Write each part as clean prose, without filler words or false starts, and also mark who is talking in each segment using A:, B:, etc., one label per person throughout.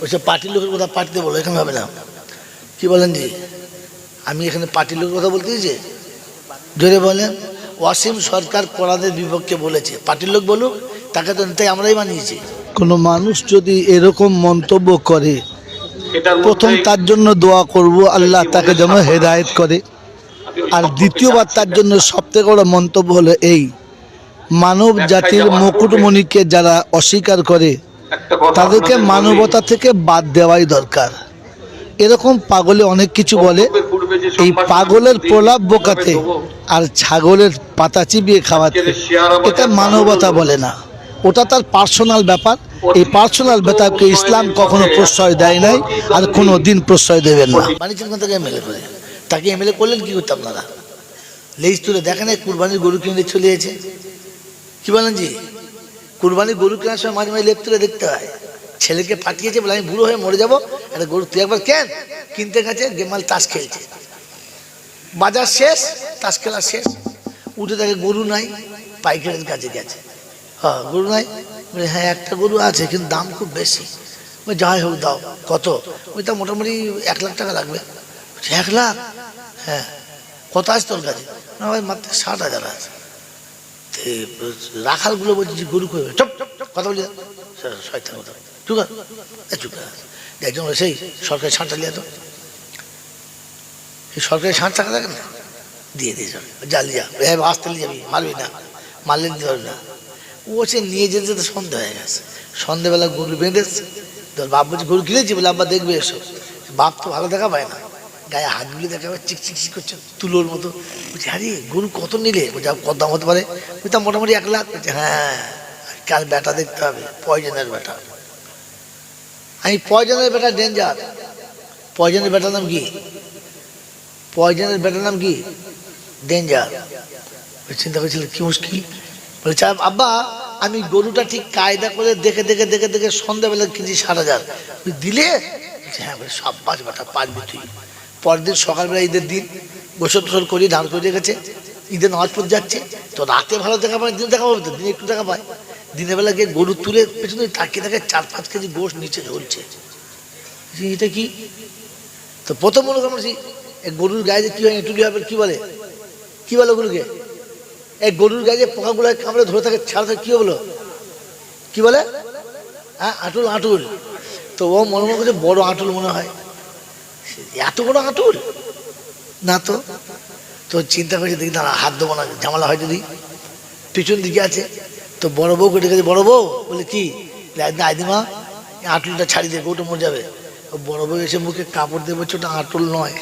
A: ওইসব পার্টির লোকের কথা পার্টিতে বলো, এখানে হবে না। কি বলেন জি? আমি এখানে পার্টির লোকের কথা বলতে দিয়েছি? জোরে বলেন। ওয়াসিম সরকার কোরআনের বিপক্ষে বলেছে, পার্টির লোক বলুক, তাকে তো তাই আমরাই মানিয়েছি। কোনো মানুষ যদি এরকম মন্তব্য করে, প্রথম তার জন্য দোয়া করব আল্লাহ তাকে যেন হেদায়েত করে। আর দ্বিতীয়বার তার জন্য সবথেকে বড় মন্তব্য হলো এই, মানব জাতির মুকুটমণিকে যারা অস্বীকার করে তাদেরকে মানবতা থেকে বাদ দেওয়াই দরকার। এরকম পাগলে অনেক কিছু বলে, এই পাগলের প্রলাপ বোকাতে আর ছাগলের পাতা চিবিয়ে খাওয়াতে, এটা মানবতা বলে না, ওটা তার পার্সোনাল ব্যাপার। এই পার্সোনাল ব্যাপারকে ইসলাম কখনো প্রশ্রয় দেয় নাই, আর কোনো দিন প্রশ্রয় দেবেন না। বাণিজ্যের থেকে এমএলএ করে, তাকে এমএলএ করলেন কি করতে আপনারা? লেজ তুলে দেখেন, কুরবানির গরু কিনে চলে গেছে। কি বলেন জি? কুরবানির গরু কেনার সময় মাঝে মাঝে লেপ তুলে দেখতে হয়। ছেলেকে পাঠিয়েছে বলে আমি বুড়ো হয়ে মরে যাবো, একটা গরু তুই একবার কেন কিনতে গেছে, গেমাল তাস খেলছে, বাজার শেষ, তাস খেলা শেষ, উঠে দেখে গরু নাই, পাইকারের কাছে গেছে। হ্যাঁ গরু নাই, বলে হ্যাঁ একটা গরু আছে কিন্তু দাম খুব বেশি। যাই হোক দাও, কত? ওই তা মোটামুটি 1 লাখ টাকা লাগবে। 1 লাখ? হ্যাঁ। কত আছে তোর কাছে? না ভাই মাত্র 60,000 আছে। রাখালগুলো বলছে যে গরু করবে, চপ কথা বলি, শয়তান কথা, চুপ চুপ। একজন সেই সরকারি ছাঁটটা নিয়ে তো, এই সরকারি ছাঁট টাকা থাকে না, দিয়ে দিয়েছ জালি যা, হ্যাঁ আসতে নিয়ে যাবি, মারবি না, মারলে দিতে পারবি না। ও সে নিয়ে যেতে যেতে সন্ধ্যা হয়ে গেছে। সন্ধ্যেবেলা গরু বেঁধেছে, তোর বাপ বলছে গরু কিনেছি, বলে আব্বা দেখবে এসো। বাপ তো ভালো দেখা পায় না, গায়ে হাতগুলি দেখা পায় চিকচিক করছে তুলোর মতো। বলছে আরে গরু কত নিলে? বলছে কত দাম হতে পারে? বলছে মোটামুটি 1 লাখ। বলছে হ্যাঁ, কার বেটা দেখতে হবে, পয়জনের বেটা। আমি পয়জনের বেটা ডেঞ্জার। পয়জনের বেটার নাম কি? পয়জনের বেটার নাম কি? ডেঞ্জার। চিন্তা করেছিল কি মুশকিল। বলছে আব্বা আমি গরুটা ঠিক কায়দা করে দেখে দেখে দেখে দেখে সন্ধ্যাবেলা কিনছি 60,000, তুই দিলে? হ্যাঁ বলে সব বাস বেটা পারবি তুই। পরের দিন সকালবেলা ঈদের দিন গোসল টোসল করি, ধান করে রেখেছে, ঈদের নামাজ পড়তে যাচ্ছে। তো রাতে ভালো দেখা পায়, দিনে দেখা পাবে তো, দিনে একটু দেখা পায়। দিনের বেলা গিয়ে গরু তুলে পেছনে তাকিয়ে দেখে 4-5 কেজি গোশ নিচে ঝুলছে। এটা কি? তো প্রথম মনে করছি এই গরুর গায়ে যে কি হয়, টুলি হবে, কি বলে, কি বলে ওগুলোকে? এই গরুর গায়ে যে পোকাগুলো কামড়ে ধরে থাকে, ছাড়া থাকে, কি বলো, কি বলে? হ্যাঁ আঁটুল, আঁটুল। তো ও মনে মনে করছে বড় আঁটুল মনে হয়, এত বড় আঁটুল না তো। তো চিন্তা করছে দেখি দাঁড়া হাত দেবো না, ঝামেলা হয় যদি। পিছন দিকে আছে, তো বড় বউ কেটে গেছে। বড় বউ বলে কি? আইদিমা আঁটুলটা ছাড়ি দিয়ে গরুটা মরে যাবে। বড় বউ এসে মুখে কাপড় দিয়ে বলছে ওটা আঁটুল নয়।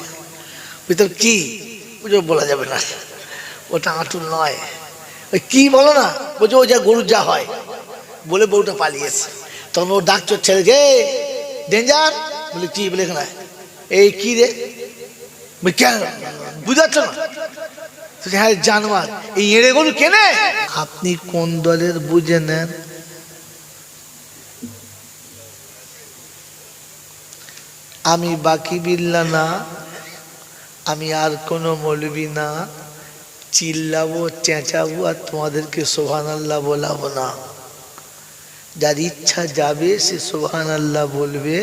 A: ভিতর কি বুঝে বলা যাবে না, ওটা আঁটুল নয়। ওই কি বলো না, বলছে ওই যা গরুর যা হয়, বলে বউটা পালিয়েছে। তখন ও ডাকছো ছেলেকে, ডেঞ্জার। বলে কি? বলে এখানে এই কি রে? কেন বুঝাচ্ছ না? হ্যাঁ জানোয়ার, এই এড়ে গরু কেনে। আপনি কোন দলের বুঝে নেন। আমি বাকি বিল্লা না, আমি আর কোনো মৌলবি না, চিল্লাবো চেঁচাবো আর তোমাদেরকে সুবহানাল্লাহ বলাবো না। যার ইচ্ছা যাবে সে সুবহানাল্লাহ বলবে,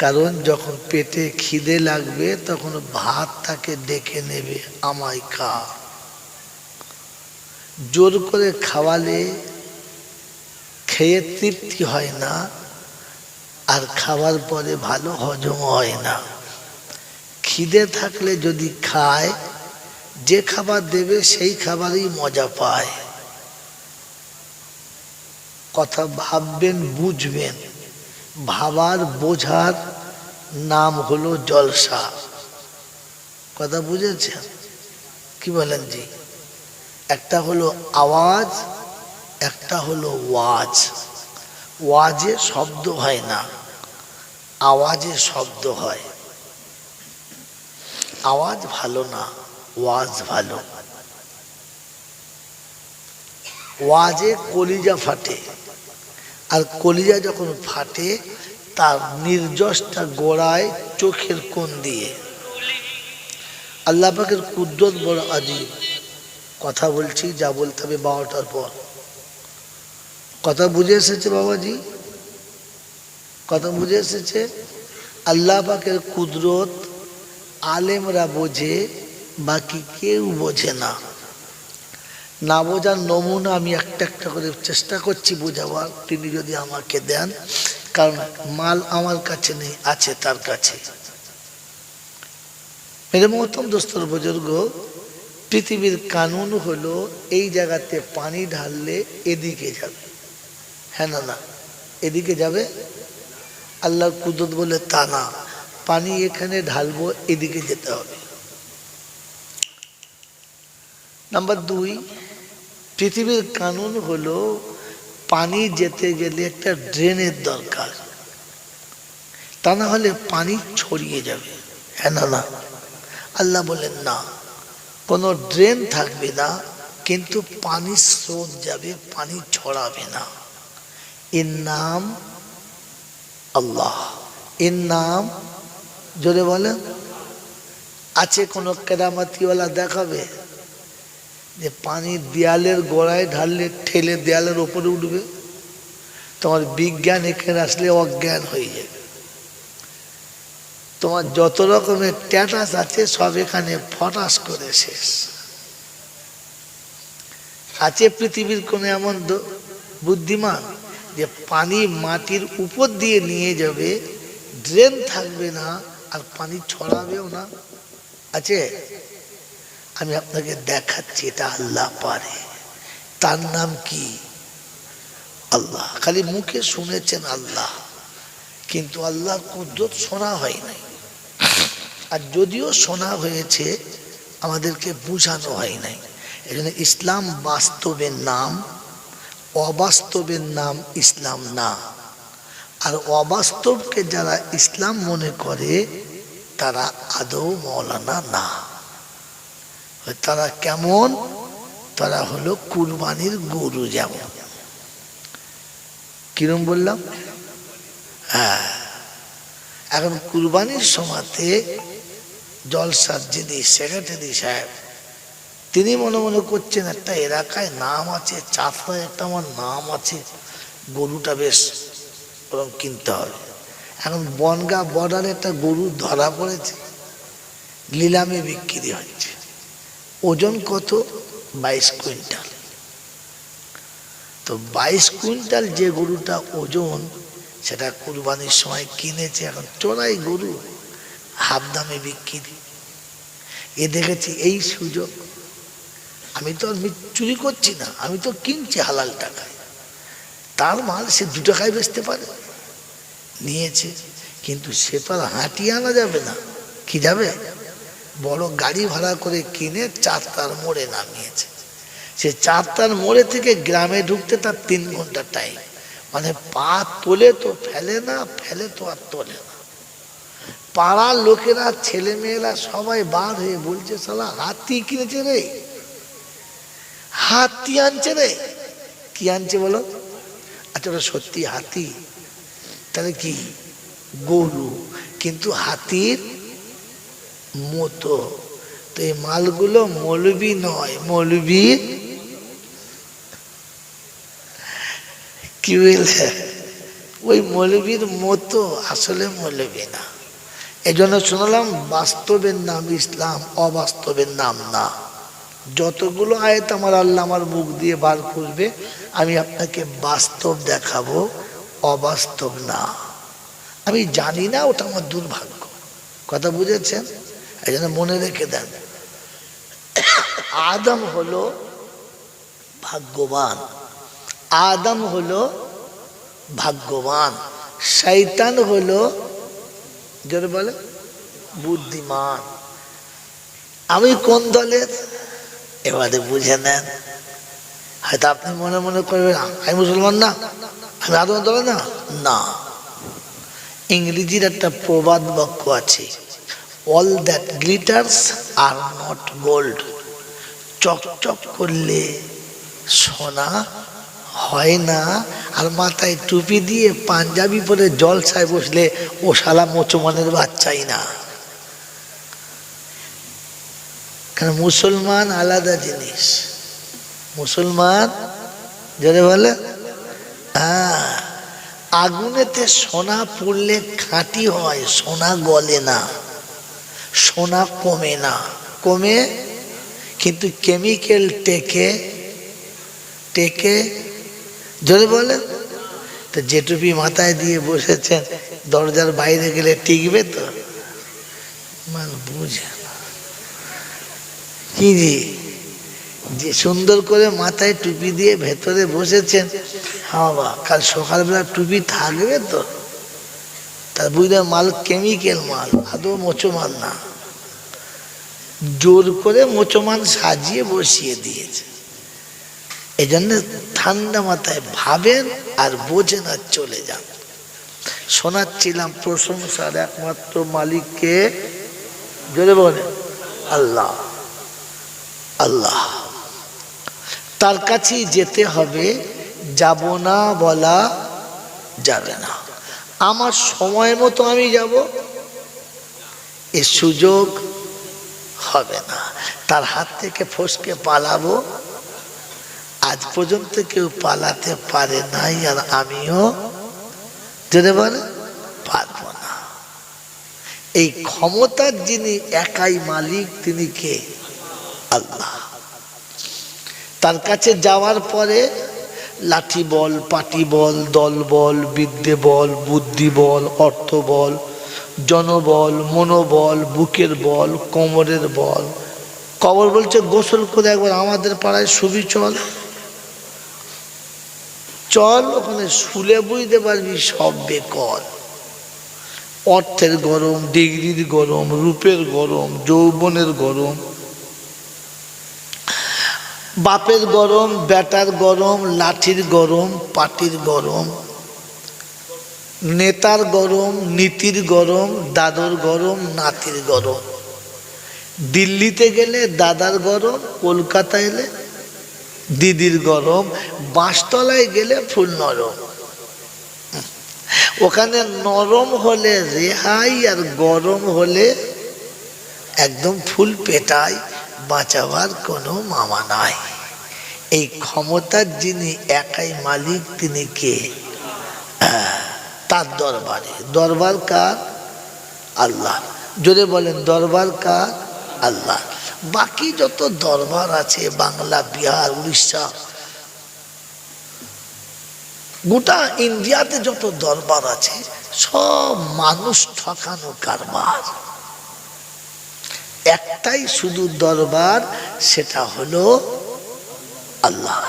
A: কারণ যখন পেটে খিদে লাগবে তখন ভাত তাকে ডেকে নেবে, আমায় খা। জোর করে খাওয়ালে খেয়ে তৃপ্তি হয় না, আর খাওয়ার পরে ভালো হজম হয় না। খিদে থাকলে যদি খায়, যে খাবার দেবে সেই খাবারই মজা পায়। কথা ভাববেন, বুঝবেন, ভাবার বোঝার নাম হলো জলসা। কথা বুঝেছেন? কি বলেন জি? একটা হলো আওয়াজ, একটা হলো ওয়াজ। ওয়াজে শব্দ হয় না, আওয়াজে শব্দ হয়। আওয়াজ ভালো না, ওয়াজ ভালো। ওয়াজে কলিজা ফাটে, আর কলিজা যখন ফাটে তার নির্যশটা গোড়ায় চোখের কোণ দিয়ে। আল্লাহ পাকের কুদরত বড় আজীব। কথা বলছি, যা বলতে হবে 12টার পর। কথা বুঝে এসেছে বাবাজি? কত বুঝে এসেছে? আল্লাহ পাকের কুদরত আলেমরা বোঝে, বাকি কেউ বোঝে না। না বোঝার নমুনা আমি একটা একটা করে চেষ্টা করছি বোঝাবার, তিনি যদি আমাকে দেন, কারণ মাল আমার কাছে নেই, আছে তার কাছে। মেরে মহতরম দোস্তর বুজুর্গ, পৃথিবীর কানুন হলো এই জায়গাতে পানি ঢাললে এদিকে যাবে, হ্যাঁ না না, এদিকে যাবে। আল্লাহর কুদরত বলে তা না, পানি এখানে ঢালবো, এদিকে যেতে হবে। নাম্বার 2, পৃথিবীর কানুন হলো পানি যেতে গেলে একটা ড্রেনের দরকার, তা না হলে পানি ছড়িয়ে যাবে, হ্যাঁ না না। আল্লাহ বলেন না, কোনো ড্রেন থাকবে না, কিন্তু পানির স্রোত যাবে, পানি ছড়াবে না। এর নাম আল্লাহ, এর নাম জোরে বলেন। আছে কোনো কেরামতিওয়ালা দেখাবে যে পানি দেয়ালের গোড়ায় ঢাললে ঠেলে দেয়ালের ওপরে উঠবে? তোমার বিজ্ঞান এখানে আসলে অজ্ঞান হয়ে যাবে। তোমার যত রকমের ট্যাটাস আছে সব এখানে ফটাস করে শেষ। আছে পৃথিবীর কোন এমন বুদ্ধিমান যে পানি মাটির উপর দিয়ে নিয়ে যাবে, ড্রেন থাকবে না, আর পানি ছড়াবেও না? আছে? আমি আপনাকে দেখাচ্ছি, এটা আল্লাহ পারে। তার নাম কি? আল্লাহ। খালি মুখে শুনেছেন আল্লাহ, কিন্তু আল্লাহর কুদরত শোনা হয় নাই। আর যদিও শোনা হয়েছে, আমাদেরকে বুঝানো হয় নাই। এজন্য ইসলাম বাস্তবের নাম, অবাস্তবের নাম ইসলাম না। আর অবাস্তবকে যারা ইসলাম মনে করে, তারা আদৌ মৌলানা না। তারা কেমন? তারা হলো কুরবানির গরু। যেমন কিরম বললাম? হ্যাঁ, এখন কুরবানির সময়তে জলসার যিনি সেক্রেটারি সাহেব, তিনি মনে মনে করছেন একটা এলাকায় নাম আছে, চাষায় একটা আমার নাম আছে, গরুটা বেশ ওরকম কিনতে হবে। এখন বনগা বর্ডারে একটা গরু ধরা পড়েছে, নিলামে বিক্রি হচ্ছে। ওজন কত? 22 কুইন্টাল। তো 22 কুইন্টাল যে গরুটা ওজন, সেটা কুরবানির সময় কিনেছে। এখন চোরাই গরু, হাফ দামে বিক্রি। এ দেখেছি এই সুযোগ। আমি তো আর চুরি করছি না, আমি তো কিনছি হালাল টাকায়। তার মাল সে 2 টাকায় বেচতে পারে, নিয়েছে। কিন্তু সে তো আর হাঁটিয়ে আনা যাবে না। কি যাবে? বড় গাড়ি ভাড়া করে কিনে 4 তার মোড়ে নামিয়েছে। সে 4 তার মোড়ে থেকে গ্রামে ঢুকতে তার 3 ঘন্টা টাইম। মানে পা তোলে তো ফেলে না, ফেলে তো আর তোলে না। পাড়ার লোকেরা, ছেলে মেয়েরা সবাই বার হয়ে বলছে, শালা হাতি কিনেছে রে, হাতি আনছে রে। কি আনছে বলো? আচ্ছা, ওটা সত্যি হাতি? তাহলে কি? গরু, কিন্তু হাতির মতো। তো এই মালগুলো মৌলবি নয়, মৌলবি কি বলছে, ওই মৌলবির মতো, আসলে মৌলবি না। এই জন্য শুনলাম বাস্তবের নাম ইসলাম, অবাস্তবের নাম না। যতগুলো আয়াত আমার আল্লাহ আমার মুখ দিয়ে বার করবে, আমি আপনাকে বাস্তব দেখাবো, অবাস্তব না। আমি জানি না, ওটা আমার দুর্ভাগ্য। কথা বুঝেছেন? এই জন্য মনে রেখে দেন, আদম হলো ভাগ্যবান, আদম হলো ভাগ্যবান, শয়তান হলো যারা বলে বুদ্ধিমান। আমি কোন দলের? এবারে বুঝে নেন। হয়তো আপনি মনে মনে করবেন আমি মুসলমান না, আমি আদম দলে না। না, ইংরেজির একটা প্রবাদ বাক্য আছে, all that glitters are not gold. চকচক করলে সোনা হয় না, আর মাথায় টুপি দিয়ে পাঞ্জাবি পরে জলসায় বসলে ও শালা মুসলমানের বাচ্চাই না। কারণ মুসলমান আলাদা জিনিস। মুসলমান যারা বলে, হ্যাঁ, আগুনেতে সোনা পুড়লে খাঁটি হয়, সোনা গলে না, সোনা কমে না, কমে কিন্তু কেমিক্যাল টেকে টেকে, জোরে বলে। তো যে টুপি মাথায় দিয়ে বসেছেন দরজার বাইরে গেলে টিকবে তো? বুঝে কি যে সুন্দর করে মাথায় টুপি দিয়ে ভেতরে বসেছেন, হ্যাঁ বাবা কাল সকালবেলা টুপি থাকবে তো? তার বুঝলে মাল কেমিক্যাল মাল, আদৌ মোচো মাল না, জোর করে মোচমান সাজিয়ে বসিয়ে দিয়েছে। এই জন্য ঠান্ডা মাথায় ভাবেন আর বোঝেন আর চলে যান। শোনাচ্ছিলাম প্রশংসার একমাত্র মালিককে, জোরে বলে আল্লাহ। আল্লাহ তার কাছেই যেতে হবে, যাব না বলা যাবে না। আমার সময় মতো আমি যাব এ সুযোগ হবে না। তার হাত থেকে ফসকে পালাবো, আজ পর্যন্ত কেউ পালাতে পারে নাই, আর আমিও যেতে পারে পারবো না। এই ক্ষমতার যিনি একাই মালিক তিনি কে? আল্লাহ। তার কাছে যাওয়ার পরে লাঠি বল, পাটি বল, দল বল, বিদ্যে বল, বুদ্ধি বল, অর্থ বল, জনবল, মনোবল, বুকের বল, কোমরের বল। কবর বলছে গোসল করে একবার আমাদের পাড়ায় শুবি, চল চল, ওখানে শুলে বুঝতে পারবি সব বেকল। অর্থের গরম, ডিগ্রির গরম, রূপের গরম, যৌবনের গরম, বাপের গরম, বেটার গরম, লাঠির গরম, পাটির গরম, নেতার গরম, নীতির গরম, দাদর গরম, নাতির গরম। দিল্লিতে গেলে দাদার গরম, কলকাতা এলে দিদির গরম, বাঁশতলায় গেলে ফুল নরম। ওখানে নরম হলে রেহাই, আর গরম হলে একদম ফুল পেটাই, বাঁচাবার কোনো মামা নাই। এই ক্ষমতার যিনি একাই মালিক তিনি কে? তার দরবারে। দরবার কার? আল্লাহ। জোরে বলেন দরবার কার? আল্লাহ। বাকি যত দরবার আছে বাংলা, বিহার, উড়িষ্যা, গোটা ইন্ডিয়াতে যত দরবার আছে সব মানুষ ঠকানো কারবার। একটাই শুধু দরবার, সেটা হলো আল্লাহ।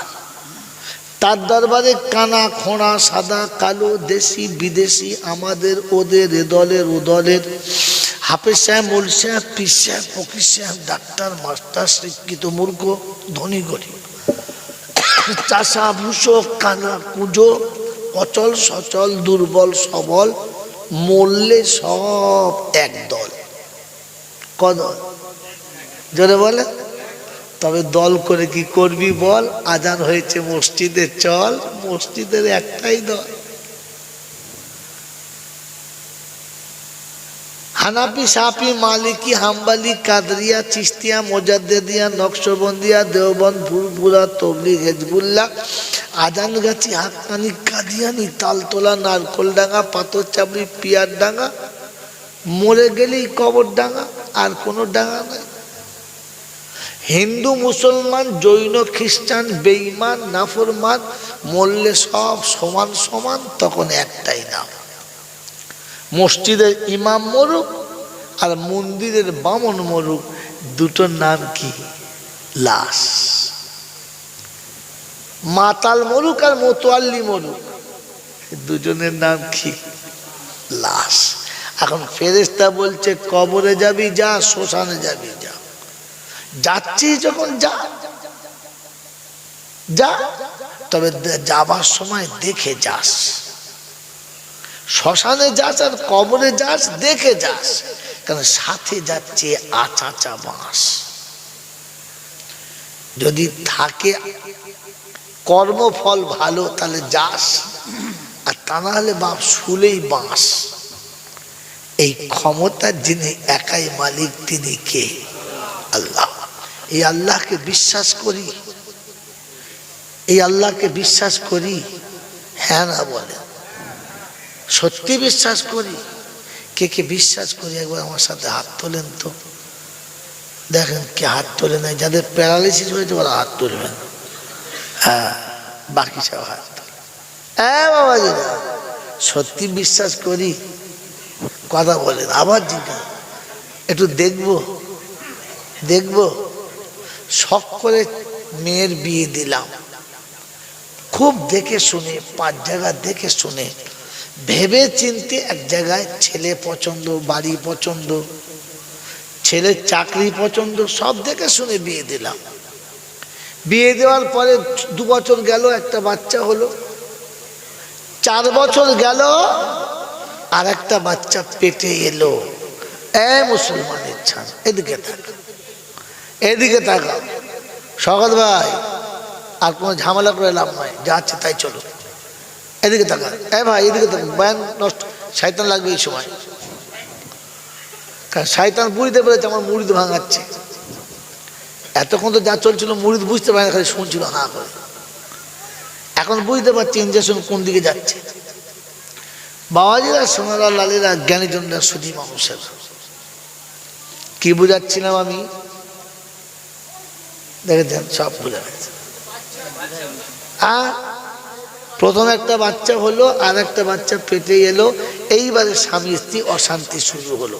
A: তার দরবারে কানা খোঁড়া, সাদা কালো, দেশি বিদেশি, আমাদের ওদের, এ দলের ও দলের, হাফেজ সাহেব, মোল সাহেব, পীর সাহেব, ফকির সাহেব, ডাক্তার, মাস্টার, শিক্ষিত মূর্খ, ধনী গরিব, চাষা ভূষক, কানা কুজো, অচল সচল, দুর্বল সবল, মরলে সব এক দল। কদল? জোরে বলে। তবে দল করে কি করবি বল? আজান হয়েছে মসজিদে চল, মসজিদের একটাই দল। হানাফি, সাফি, মালিকি, হাম্বালি, কাদরিয়া, চিস্তিয়া, মোজাদ্দেদিয়া, নকশবন্দিয়া, দেওবন্দ, ফুরফুরা, তবলিগ, হেজবুল্লাহ, আজানগাছি, হাক্কানি, কাদিয়ানি, তালতলা, নারকোলডাঙ্গা, পাথরচাবড়ি, পিয়ারডাঙ্গা, মরে গেলেই কবর ডাঙ্গা, আর কোনো ডাঙ্গা নাই। হিন্দু, মুসলমান, জৈন, খ্রিস্টান, বেঈমান, নাফরমান, মরলে সব সমান সমান, তখন একটাই নাম। মসজিদের ইমাম মরুক আর মন্দিরের বামন মরুক, দুটোর নাম কি? লাশ। মাতাল মরুক আর মোতোয়াল্লি মরুক, দুজনের নাম কি? লাশ। এখন ফেরেশতা বলছে কবরে যাবি যা, শ্মশানে যাবি যা। যাচ্ছিস যখন যা যা, তবে যাবার সময় দেখে যাস। শ্মশানে যাস আর কবরে যাস দেখে যাস, কারণ সাথে যাচ্ছে আচাচা বাঁশ। যদি থাকে কর্মফল ভালো তাহলে যাস, আর তা না হলে বাপ শুলেই বাঁশ। এই ক্ষমতার যিনি একাই মালিক তিনি কে? আল্লাহ। এই আল্লাহকে বিশ্বাস করি, এই আল্লাহকে বিশ্বাস করি, হ্যাঁ না বলে? সত্যি বিশ্বাস করি। কে কে বিশ্বাস করি একবার আমার সাথে হাত তোলেন তো, দেখেন কে হাত তোলে নাই। যাদের প্যারালাইসিস হয়েছে ওরা হাত তুলবেন, হ্যাঁ, বাকি সব হাত তোলে। হ্যাঁ বাবাজিরা, সত্যি বিশ্বাস করি, কথা বলেন। আবার জিজ্ঞাসা, একটু দেখবো দেখবো। শখ করে মেয়ের বিয়ে দিলাম, খুব দেখে শুনে, 5 জায়গা দেখে শুনে, ভেবে চিনতে এক জায়গায় ছেলে পছন্দ, বাড়ি পছন্দ, ছেলের চাকরি পছন্দ, সব দেখে শুনে বিয়ে দিলাম। বিয়ে দেওয়ার পরে 2 বছর গেল, একটা বাচ্চা হলো। 4 বছর গেল, আর একটা বাচ্চা পেটে এলো। মুসলমানের ছাড়, এদিকে থাকা, এদিকে থাকা। শওকত ভাই, আর কোনো ঝামেলা করে লাভ নয়, যা আছে তাই চলো। এদিকে থাকা, ভাই এদিকে থাকা, বয়ান নষ্ট, শয়তান লাগবে এই সময়। কারণ শয়তান বুঝতে পেরেছে আমার মুরিদ ভাঙাচ্ছে। এতক্ষণ তো যা চলছিল মুরিদ বুঝতে পারে না, খালি শুনছিল হাঁ করে। এখন বুঝতে পারছি ইঞ্জেকশন কোন দিকে যাচ্ছে। বাবাজিরা, সোনারা, লালেরা, জ্ঞানীজনরা, সুধী মানুষের, কি বুঝাচ্ছিলাম আমি? দেখেছেন, সব বুঝা গেছে। প্রথম একটা বাচ্চা হলো, আর একটা বাচ্চা পেটে এলো। এইবারে স্বামী স্ত্রী অশান্তি শুরু হলো।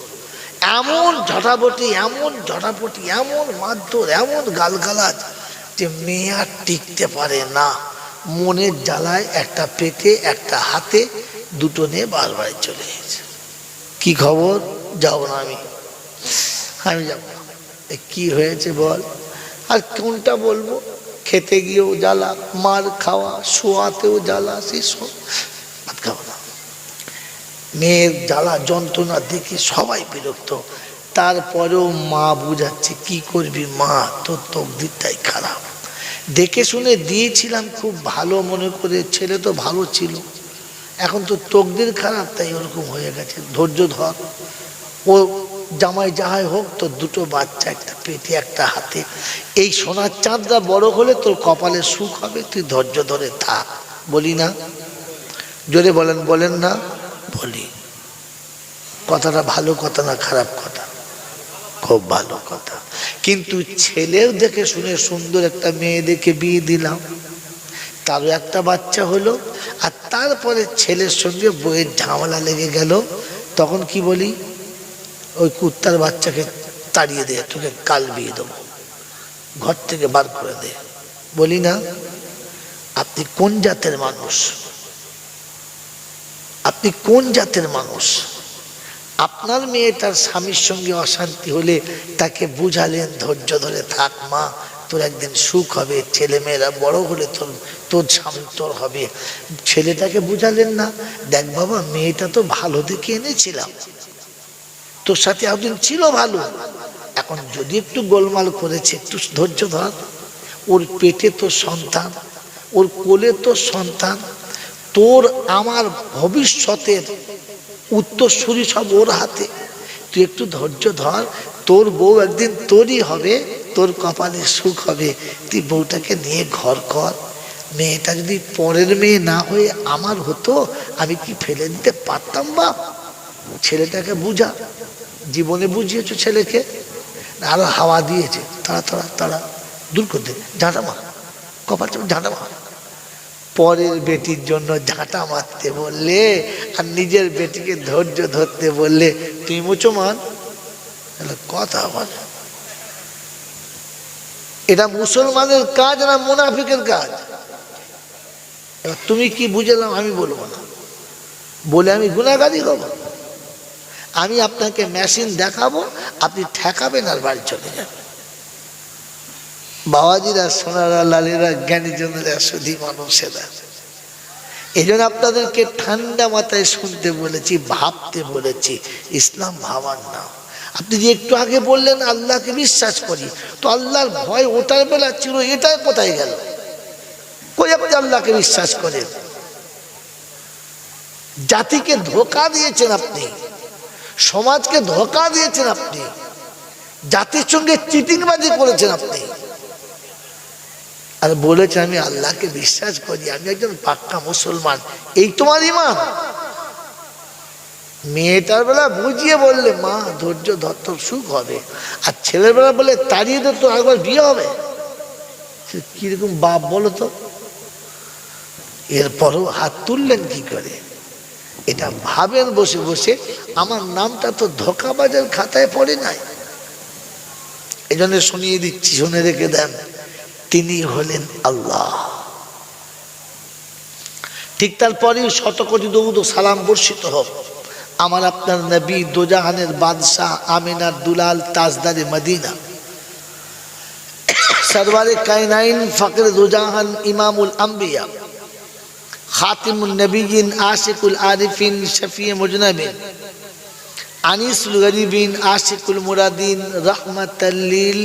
A: এমন ঝটাপটি, এমন ঝটাপটি, এমন মারধর, এমন গালগালাজ যে মেয়ে আর টিকতে পারে না। মনের জ্বালায় একটা পেটে একটা হাতে, দুটো নিয়ে বারবার চলে গেছে। কি খবর? যাও না, আমি যাবো না। কি হয়েছে বল? আর কোনটা বলবো? খেতে গিয়েও জ্বালা, মার খাওয়া, শোয়াতেও জ্বালা, সেসব ভাত খাবো না। মেয়ের জ্বালা যন্ত্রণা দেখে সবাই বিরক্ত। তারপরেও মা বুঝাচ্ছে, কি করবি মা, তোর তকদিরটাই খারাপ। দেখে শুনে দিয়েছিলাম খুব ভালো মনে করে, ছেলে তো ভালো ছিল, এখন তো তকদির খারাপ, তাই ওরকম হয়ে গেছে। ধৈর্য ধর। ও জামাই যাহাই হোক, তোর দুটো বাচ্চা, একটা পেটে একটা হাতে। এই সোনার চাঁদটা বড় হলে তোর কপালে সুখ হবে, তুই ধৈর্য ধরে থাক। বলি না? জোরে বলেন, বলেন না? বলি। কথাটা ভালো কথা না খারাপ কথা? খুব ভালো কথা। কিন্তু ছেলেও দেখে শুনে সুন্দর একটা মেয়ে দেখে বিয়ে দিলাম, তারও একটা বাচ্চা হলো। আর তারপরে ছেলের সঙ্গে বইয়ের ঝামেলা লেগে গেল। তখন কি বলি? ওই কুত্তার বাচ্চাকে তাড়িয়ে দে, তোকে কাল বিয়ে দেবো, ঘর থেকে বার করে দে। বলি না? আপনি কোন জাতের মানুষ? আপনি কোন জাতের মানুষ? আপনার মেয়ে তার স্বামীর সঙ্গে অশান্তি হলে তাকে বুঝালেন, ধৈর্য ধরে থাক মা, তোর একদিন সুখ হবে, ছেলে মেয়েরা বড় হলে তোর স্বামী তোর হবে। ছেলেটাকে বুঝালেন না, দেখ বাবা, মেয়েটা তো ভালো দেখে এনেছিলাম, তোর সাথে একদিন ছিল ভালো, এখন যদি একটু গোলমাল করেছে, একটু ধৈর্য ধর। ওর পেটে তোর সন্তান, ওর কোলে তোর সন্তান, তোর আমার ভবিষ্যতের উত্তরসূরি সব ওর হাতে, তুই একটু ধৈর্য ধর। তোর বউ একদিন তোরই হবে, তোর কপালে সুখ হবে, তুই বউটাকে নিয়ে ঘর কর। মেয়েটা যদি পরের মেয়ে না হয়ে আমার হতো, আমি কি ফেলে দিতে পারতাম? বা ছেলেটাকে বুঝা। জীবনে বুঝিয়েছ ছেলেকে, আরো হাওয়া দিয়েছে, তাড়া তাড়া তাড়া দূর করতে, ঝাঁটা মার, কপাল চাপ, ঝাঁটা মার। পরের বেটির জন্য ঝাঁটা মারতে বললে আর নিজের বেটিকে ধৈর্য ধরতে বললে, তুই মুসলমান? কথা বলে, এটা মুসলমানের কাজ না মুনাফিকের কাজ? এবার তুমি কি বুঝলাম আমি বলবো না, বলে আমি গুনাহগারী হব? আমি আপনাকে মেশিন দেখাবো, আপনি ঠেকাবেন আর বাড়ি চলে যাবেন। বাবাজিরা, সোনারা, লালেরা, জ্ঞানীজনেরা, সুধী মানুষেরা, এই জন্য আপনাদেরকে ঠান্ডা মাথায় শুনতে বলেছি, ভাবতে বলেছি। ইসলাম ভাবার না। আপনি যে একটু আগে বললেন আল্লাহকে বিশ্বাস করি, তো আল্লাহর ভয় ওটার বেলা ছিল, এটা কোথায় গেল? কই আপনি আল্লাহকে বিশ্বাস করেন? জাতিকে ধোঁকা দিয়েছেন আপনি, সমাজকে ধোঁকা দিয়েছেন আপনি, জাতির সঙ্গে চিটিংবাজি করেছেন আপনি, আর বলেছেন আমি আল্লাহকে বিশ্বাস করি, আমি একজন পাক্কা মুসলমান। এই তোমার ঈমান? মেয়েটার বেলা বুঝিয়ে বললে মা ধৈর্য ধর, তোর সুখ হবে। আর ছেলের বেলা বলে তাড়িয়ে দে, তোর একবার বিয়ে হবে। কিরকম বাপ বলো তো? এরপরও হাত তুললেন কি করে? এটা ভাবেন বসে বসে, আমার নামটা তো ধোঁকাবাজের খাতায় পড়ে নাই। এই জন্য শুনিয়ে দিচ্ছি, শুনে রেখে দেন, তিনি হলেন আল্লাহ। ঠিক তারপরেই শত কোটি দরুদ ও সালাম বর্ষিত হোক আমার আপনার নবী, দোজাহানের বাদশাহ, আমিনার দুলাল, তাজদারে মদিনা, সরওয়ারে কায়নাইন, ফকরে দোজাহান, ইমামুল আম্বিয়া, খাতিমুন নবিয়িন, আশিকুল আরিফিন, শফিয়ে মুজনাবিন, আনিসুল গরিবিন, আশিকুল মুরাদিন, রহমাতাল লিল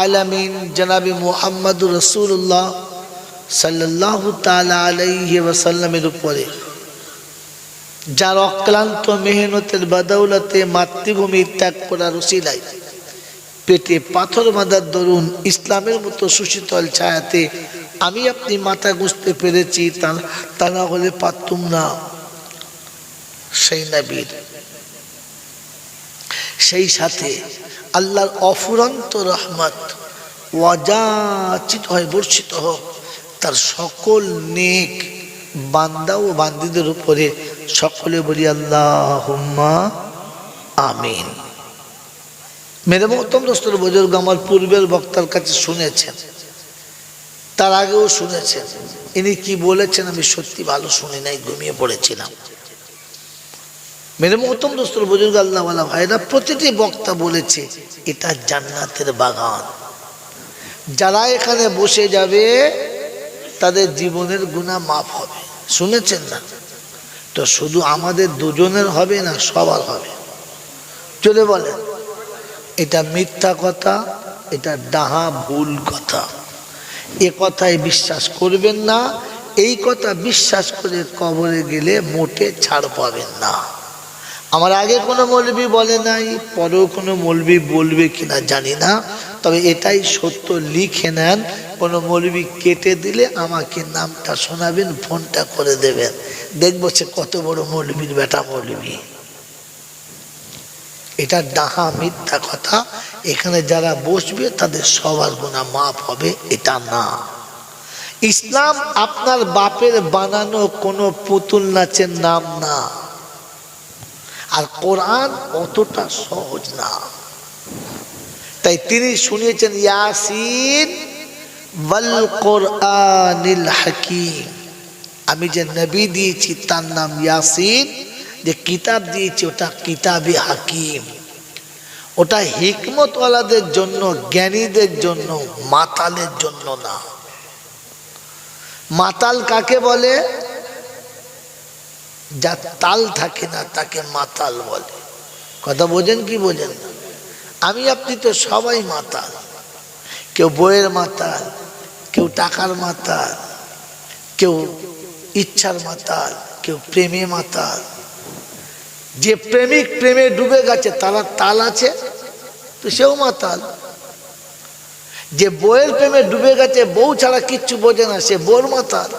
A: আলামিন, জনাবে মুহাম্মদুর রাসূলুল্লাহ সাল্লাল্লাহু তাআলা আলাইহি ওয়াসাল্লামের উপরে যার অক্লান্ত মেহনতের বদৌলতে মাতৃভূমি ত্যাগ করার উসিলায় পেটে পাথর বাঁধার দরুন ইসলামের মতো সুশীতল ছায়াতে আমি আপনি মাথা গুঁজতে পেরেছি, তা না হলে পারতুম না। সেই নবীর, সেই সাথে আল্লাহর অফুরন্ত রহমত ওয়াজাচিত হয়, বর্ষিত হোক তার সকল নেক বান্দা ও বান্দীদের উপরে। সকলে বলি আল্লাহুম্মা আমিন। মেরে মোহতরম দোস্তর বুজুর্গ, আমার পূর্বের বক্তার কাছে শুনেছেন, তার আগেও শুনেছেন, ইনি কি বলেছেন আমি সত্যি ভালো শুনি নাই, ঘুমিয়ে পড়েছিলাম। মেরে মোহতরম দোস্তর বুজুর্গ, আল্লাহওয়ালা ভাইরা, প্রতিটি বক্তা বলেছে এটা জান্নাতের বাগান। যারা এখানে বসে যাবে তাদের জীবনের গুনাহ মাফ হবে। শুনেছেন না? তো শুধু আমাদের দুজনের হবে না, সবার হবে। চলে বলেন, এটা মিথ্যা কথা, এটা ডাহা ভুল কথা। এ কথায় বিশ্বাস করবেন না। এই কথা বিশ্বাস করে কবরে গেলে মোটে ছাড় পাবেন না। আমার আগে কোনো মৌলবি বলে নাই, পরেও কোনো মৌলবি বলবে কিনা জানি না, তবে এটাই সত্য, লিখে নেন। কোনো মৌলবি কেটে দিলে আমাকে নামটা শোনাবেন, ফোনটা করে দেবেন, দেখবো সে কত বড় মৌলবির বেটা মৌলবি। এটা ডাহা মিথ্যা কথা। এখানে যারা বসবে তাদের সবার গুনাহ মাফ হবে, এটা না। ইসলাম আপনার বাপের বানানো কোনো পুতুল নাচের নাম না। আর কোরআন অতটা সহজ না। তাই তিনি শুনিয়েছেন ইয়াসিন ওয়াল কোরআনিল হাকিম। আমি যে নবী দিয়েছি তার নাম ইয়াসিন, যে কিতাব দিয়েছি ওটা কিতাবে হাকিম। ওটা হিকমতওয়ালাদের জন্য, জ্ঞানীদের জন্য, মাতালের জন্য না। মাতাল কাকে বলে? যার তাল থাকে না তাকে মাতাল বলে। কথা বোঝেন কি বোঝেন না? আমি আপনি তো সবাই মাতাল। কেউ বইয়ের মাতাল, কেউ টাকার মাতাল, কেউ ইচ্ছার মাতাল, কেউ প্রেমে মাতাল। যে প্রেমিক প্রেমে ডুবে গেছে তার তাল আছে, তো সেও মাতাল। যে বইয়ের প্রেমে ডুবে গেছে, বউ ছাড়া কিচ্ছু বোঝে না, সে বোর মাতাল।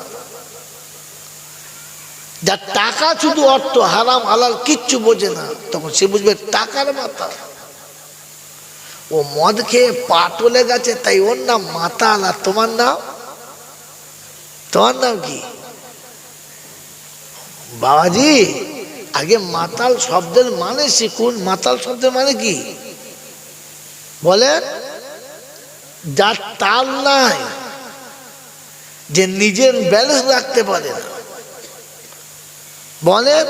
A: যার টাকা শুধু অর্থ, হারাম হালাল কিচ্ছু বোঝে না, তখন সে বুঝবে টাকার মাতাল। ও মদ খেয়ে পা টলে গেছে, তাই ওর নাম মাতাল। আর তোমার নাম? তোমার নাম কি বাবাজি? আগে মাতাল শব্দের মানে শিখুন। মাতাল শব্দের মানে কি বলেন? যার তাল নাই, যে নিজের ব্যালেন্স রাখতে পারে না। বলেন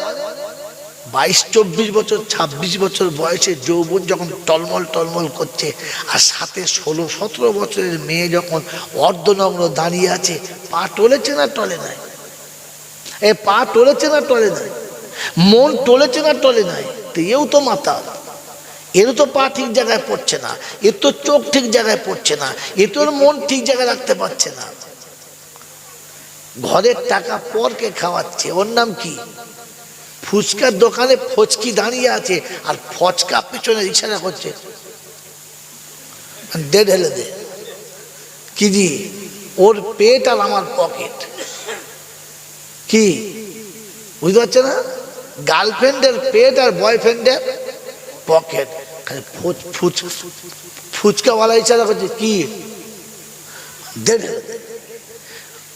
A: 22-24 বছর 26 বছর বয়সে যৌবন যখন টলমল টলমল করছে, আর সাথে 16-17 বছরের মেয়ে যখন অর্ধনগ্ন দাঁড়িয়ে আছে, পা টলেছে না টলে নাই? এ পা টলেছে না টলে নাই? মন টলেছে না টলে নাই? তো এও তো মাতাল। এর তো পা ঠিক জায়গায় পড়ছে না, এর তো চোখ ঠিক জায়গায় পড়ছে না, এ তোর মন ঠিক জায়গায় রাখতে পারছে না। ঘরের টাকা পরকে খাওয়াচ্ছে, ওর নাম কি? ফুচকার দোকানে ফচকি দাঁড়িয়ে আছে, আর ফচকা পেছনে ইশারা করছে, দে ঢেলে দে। কি জি? ওর পেট আর আমার পকেট, কি বুঝতে পারছে না? গার্লফ্রেন্ডের পেট আর বয়ফ্রেন্ডের পকেট, ফুচকাওয়ালা ইচ্ছা করছে কি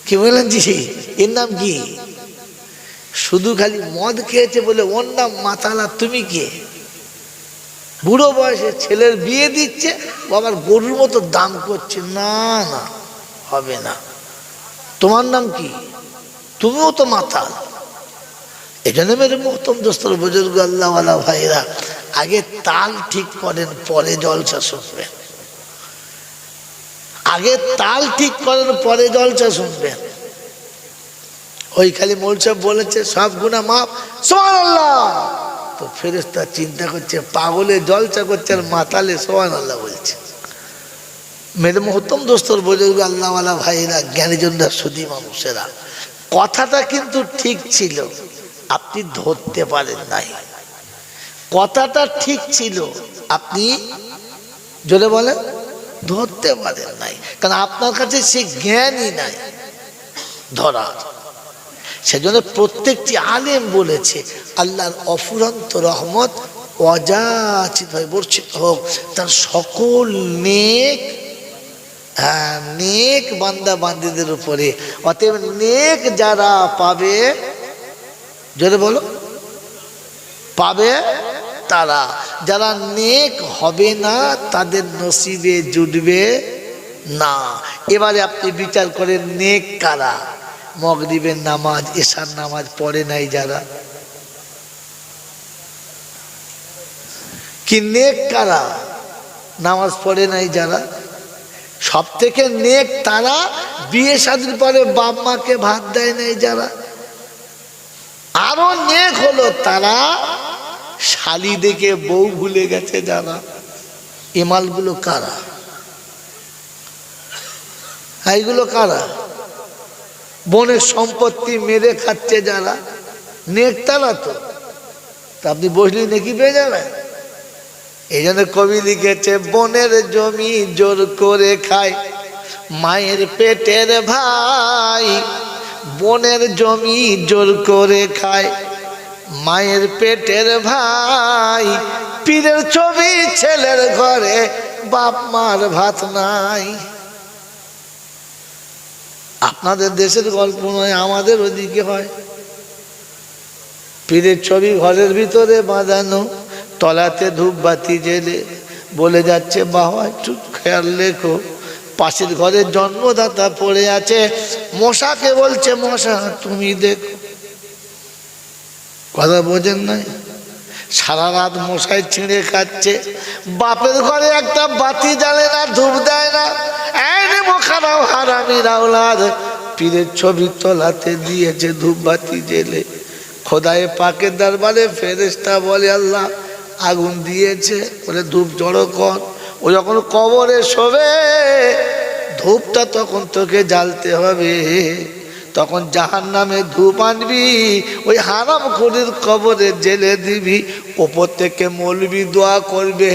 A: কি বললেন জি, এর নাম কি? শুধু খালি মদ খেয়েছে বলে ওর নাম মাতালা? তুমি কে? বুড়ো বয়সে ছেলের বিয়ে দিচ্ছে, বাবার গরুর মতো দাম করছে, না না হবে না। তোমার নাম কি? তুমিও তো মাতাল। এখানে মেরে মোহতম দোস্তর বুজুর্গ আল্লাহওয়ালা ভাইরা, আগে তাল ঠিক করেন, পরে জলসা শুনবেন। আগে তাল ঠিক করেন, পরে জলসা শুনবেন। ওই খালি মৌল সাহেব বলেছে সব গুনাহ মাফ, সুবহানাল্লাহ, তো ফেরেশতা চিন্তা করছে পাগলে জলসা করছে আর মাতালে সুবহানাল্লাহ বলছে। মেরে মোহতম দোস্তর বুজুর্গ আল্লাহওয়ালা ভাইরা, জ্ঞানীজনরা, সুধী মানুষেরা, কথাটা কিন্তু ঠিক ছিল, আপনি ধরতে পারেন নাই। কথাটা ঠিক ছিল, আপনি জোরে বলেন ধরতে পারেন নাই, কারণ আপনার কাছে সে জ্ঞানই নাই ধরার। সেজন্য প্রত্যেকটি আলেম বলেছে আল্লাহর অফুরন্ত রহমত অযাচিতভাবে বর্ষিত হোক তার সকল নেক নেক বান্দা বান্দীদের উপরে। অতএব নেক যারা পাবে, জোরে বলো, পাবে তারা। যারা নেক হবে না তাদের নসিবে জুটবে না। এবারে আপনি বিচার করেন নেক কারা? মাগরিবের নামাজ, এশার নামাজ পড়ে নাই যারা, কি নেক কারা? নামাজ পড়ে নাই যারা। সব থেকে নেক তারা বিয়ে শাদীর পরে বাপ মাকে ভাত দেয় নাই যারা। আরো নেক হলো তারা শালি দেখে বউ ভুলে গেছে যারা। এমালগুলো কারা? এইগুলো কারা? বনের সম্পত্তি মেরে খাচ্ছে যারা, নেক তারা তো। আপনি বসলে নাকি পেয়ে যাবেন। এই জন্য কবি লিখেছে বনের জমি জোর করে খায় মায়ের পেটের ভাই। বনের জমি জোর করে খায় মায়ের পেটের ভাই। পীরের ছবি ছেলের ঘরে, বাপ মার ভাত নাই। আপনাদের দেশের গল্প নয়, আমাদের ওদিকে হয়। পীরের ছবি ঘরের ভিতরে বাঁধানো, তলাতে ধূপবাতি জেলে বলে যাচ্ছে বাবা একটু খেয়াল রেখো, পাশের ঘরের জন্মদাতা পড়ে আছে, মশাকে বলছে মশা তুমি দেখো। কথা বোঝেন নাই? সারা রাত মশায় ছিঁড়ে খাচ্ছে, বাপের ঘরে একটা বাতি জ্বালে না, ধূপ দেয় না। খারাপ হারামি রাওলাদ, পীরের ছবি তলাতে দিয়েছে ধূপবাতি জেলে। খোদায়ে পাকের দরবারে ফেরেশতা বলে আল্লাহ আগুন দিয়েছে, বলে ধূপ জড়ো কর। ও যখন কবরে শোবে ধূপটা তখন তোকে জ্বালতে হবে, তখন জাহান্নামে ধূপ আনবি, ওই হারাম খোরের কবরে জেলে দিবি। ওপর থেকে মৌলবি দোয়া করবে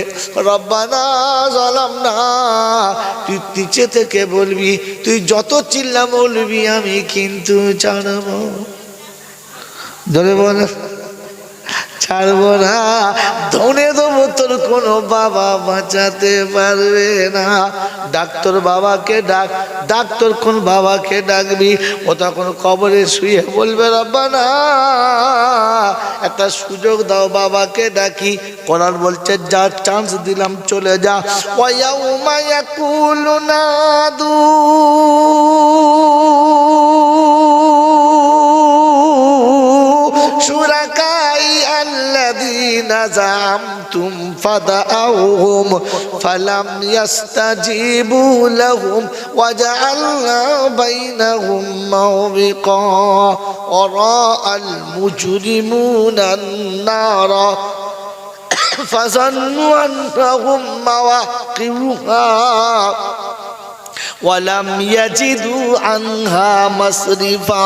A: রব্বানা জালামনা, তুই নিচে থেকে বলবি তুই যত চিল্লা মৌলবি আমি কিন্তু ছাড়বো, ধরে বল ছাড়বো না, ধনে দেবো তোর কোনো বাবা বাঁচাতে পারবে না। ডাক্তার বাবাকে ডাক, ডাক্তার কোন বাবাকে ডাকবি, ও তখন কবরে শুয়ে বলবে রব্বানা একটা সুযোগ দাও বাবাকে ডাকি। কোরআন বলছে যা চান্স দিলাম চলে যা। ওয়ায়াউমা ইয়াকুলু নাদু শুরাকাই আল্লাযীনা যামতুম ফাদাউহুম ফালাম ইয়াস্তাজিবু লাহুম ওয়াজআলনা বাইনাহুম মাওবিকা ওয়ারাআল মুজরিমুনা আন-নারা ফাযান্নু আন্নাহুম মাওয়াকিউহা ওয়ালাম ইয়াজিদু আনহা মাসরিফা।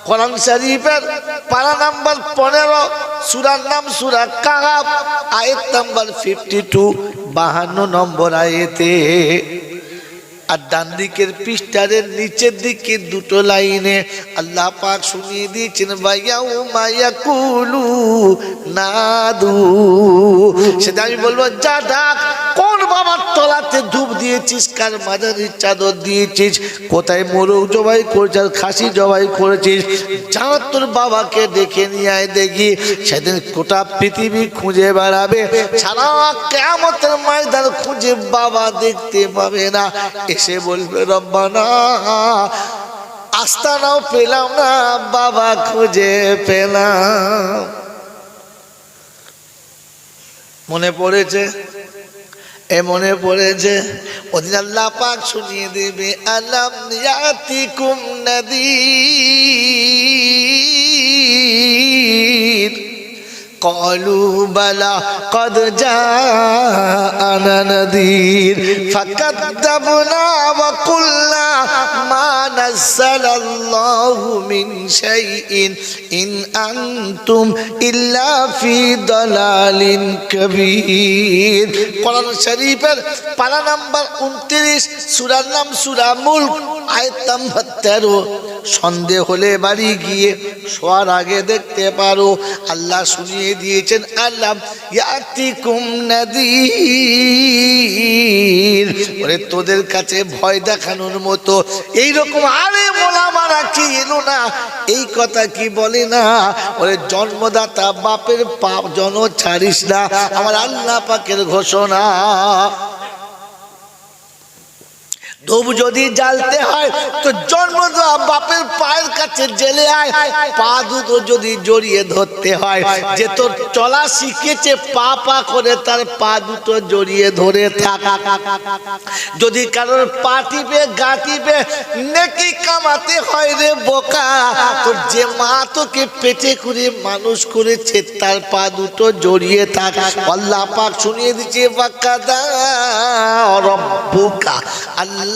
A: কোরআন শরীফের পারা নাম্বার 15, সূরার নাম সূরা কাহাফ, আয়াত নাম্বার 52, 52 নম্বর আয়াতে আর ডান দিকের পৃষ্ঠারের নিচের দিকে দুটো লাইনে আল্লাহ পাক শুনিয়ে দিয়েছেন ওয়ায়াউমা ইয়াকুলু নাদু। সেটা আমি বলবো, যা ডাক, কোন বাবার তলাতে ধূপ দিয়েছিস, কার মাজারির চাদর দিয়েছিস, কোথায় মোরগ জবাই করেছিস, খাসি জবাই করেছিস, যা তোর বাবাকে ডেকে নিয়ে আয় দেখি। সেদিন গোটা পৃথিবী খুঁজে বেড়াবে, সারা কিয়ামতের ময়দান খুঁজে বাবা দেখতে পাবে না। এসে বলবে রব্বানা আস্তানাও পেলাম না, বাবা খুঁজে পেলাম। মনে পড়েছে? মনে পড়েছে? ওদিন আল্লাহ পাক শুনিয়ে দেবে আলাম ইয়াতিকুম নাদির قالوا بلى قد جاءنا نذير فكذبنا وقلنا ما نزل الله من شيء إن أنتم إلا في ضلال كبير। কোরআন শরীফের পারা নাম্বার 29, সূরার নাম সূরা মুলক, আয়াত নাম্বার 13। সন্দেহ হলে বাড়ি গিয়ে শোয়ার আগে দেখতে পারো, আল্লাহ শুনিয়ে দিয়েছেন আলাম ইয়াতিকুম নাদির। ওরে তোদের কাছে ভয় দেখানোর মতো এইরকম আলেম ওলামারা কি এলো না? এই কথা কি বলে না? ওরে জন্মদাতা বাপের পাপ জন ছাড়িস না, আমার আল্লাহ পাকের ঘোষণা। ধূপ যদি জ্বালতে হয় তো জন্মদাতা বাপের পায়ের কাছে জেলে আয়, পা দুটো যদি জড়িয়ে ধরতে হয়, যে তোর চলা শিখেছে পা পা করে, তার পা দুটো জড়িয়ে ধরে থাক। যদি কারোর পা টিপে গা টিপে নেকি কামাতে হয় রে বোকা, তোর যে মা তোকে পেটে করে মানুষ করেছে তার পা দুটো জড়িয়ে থাক। আল্লাহ পাক শুনিয়ে দিচ্ছে ওয়াকাদা রব্বুকা আল্লাহ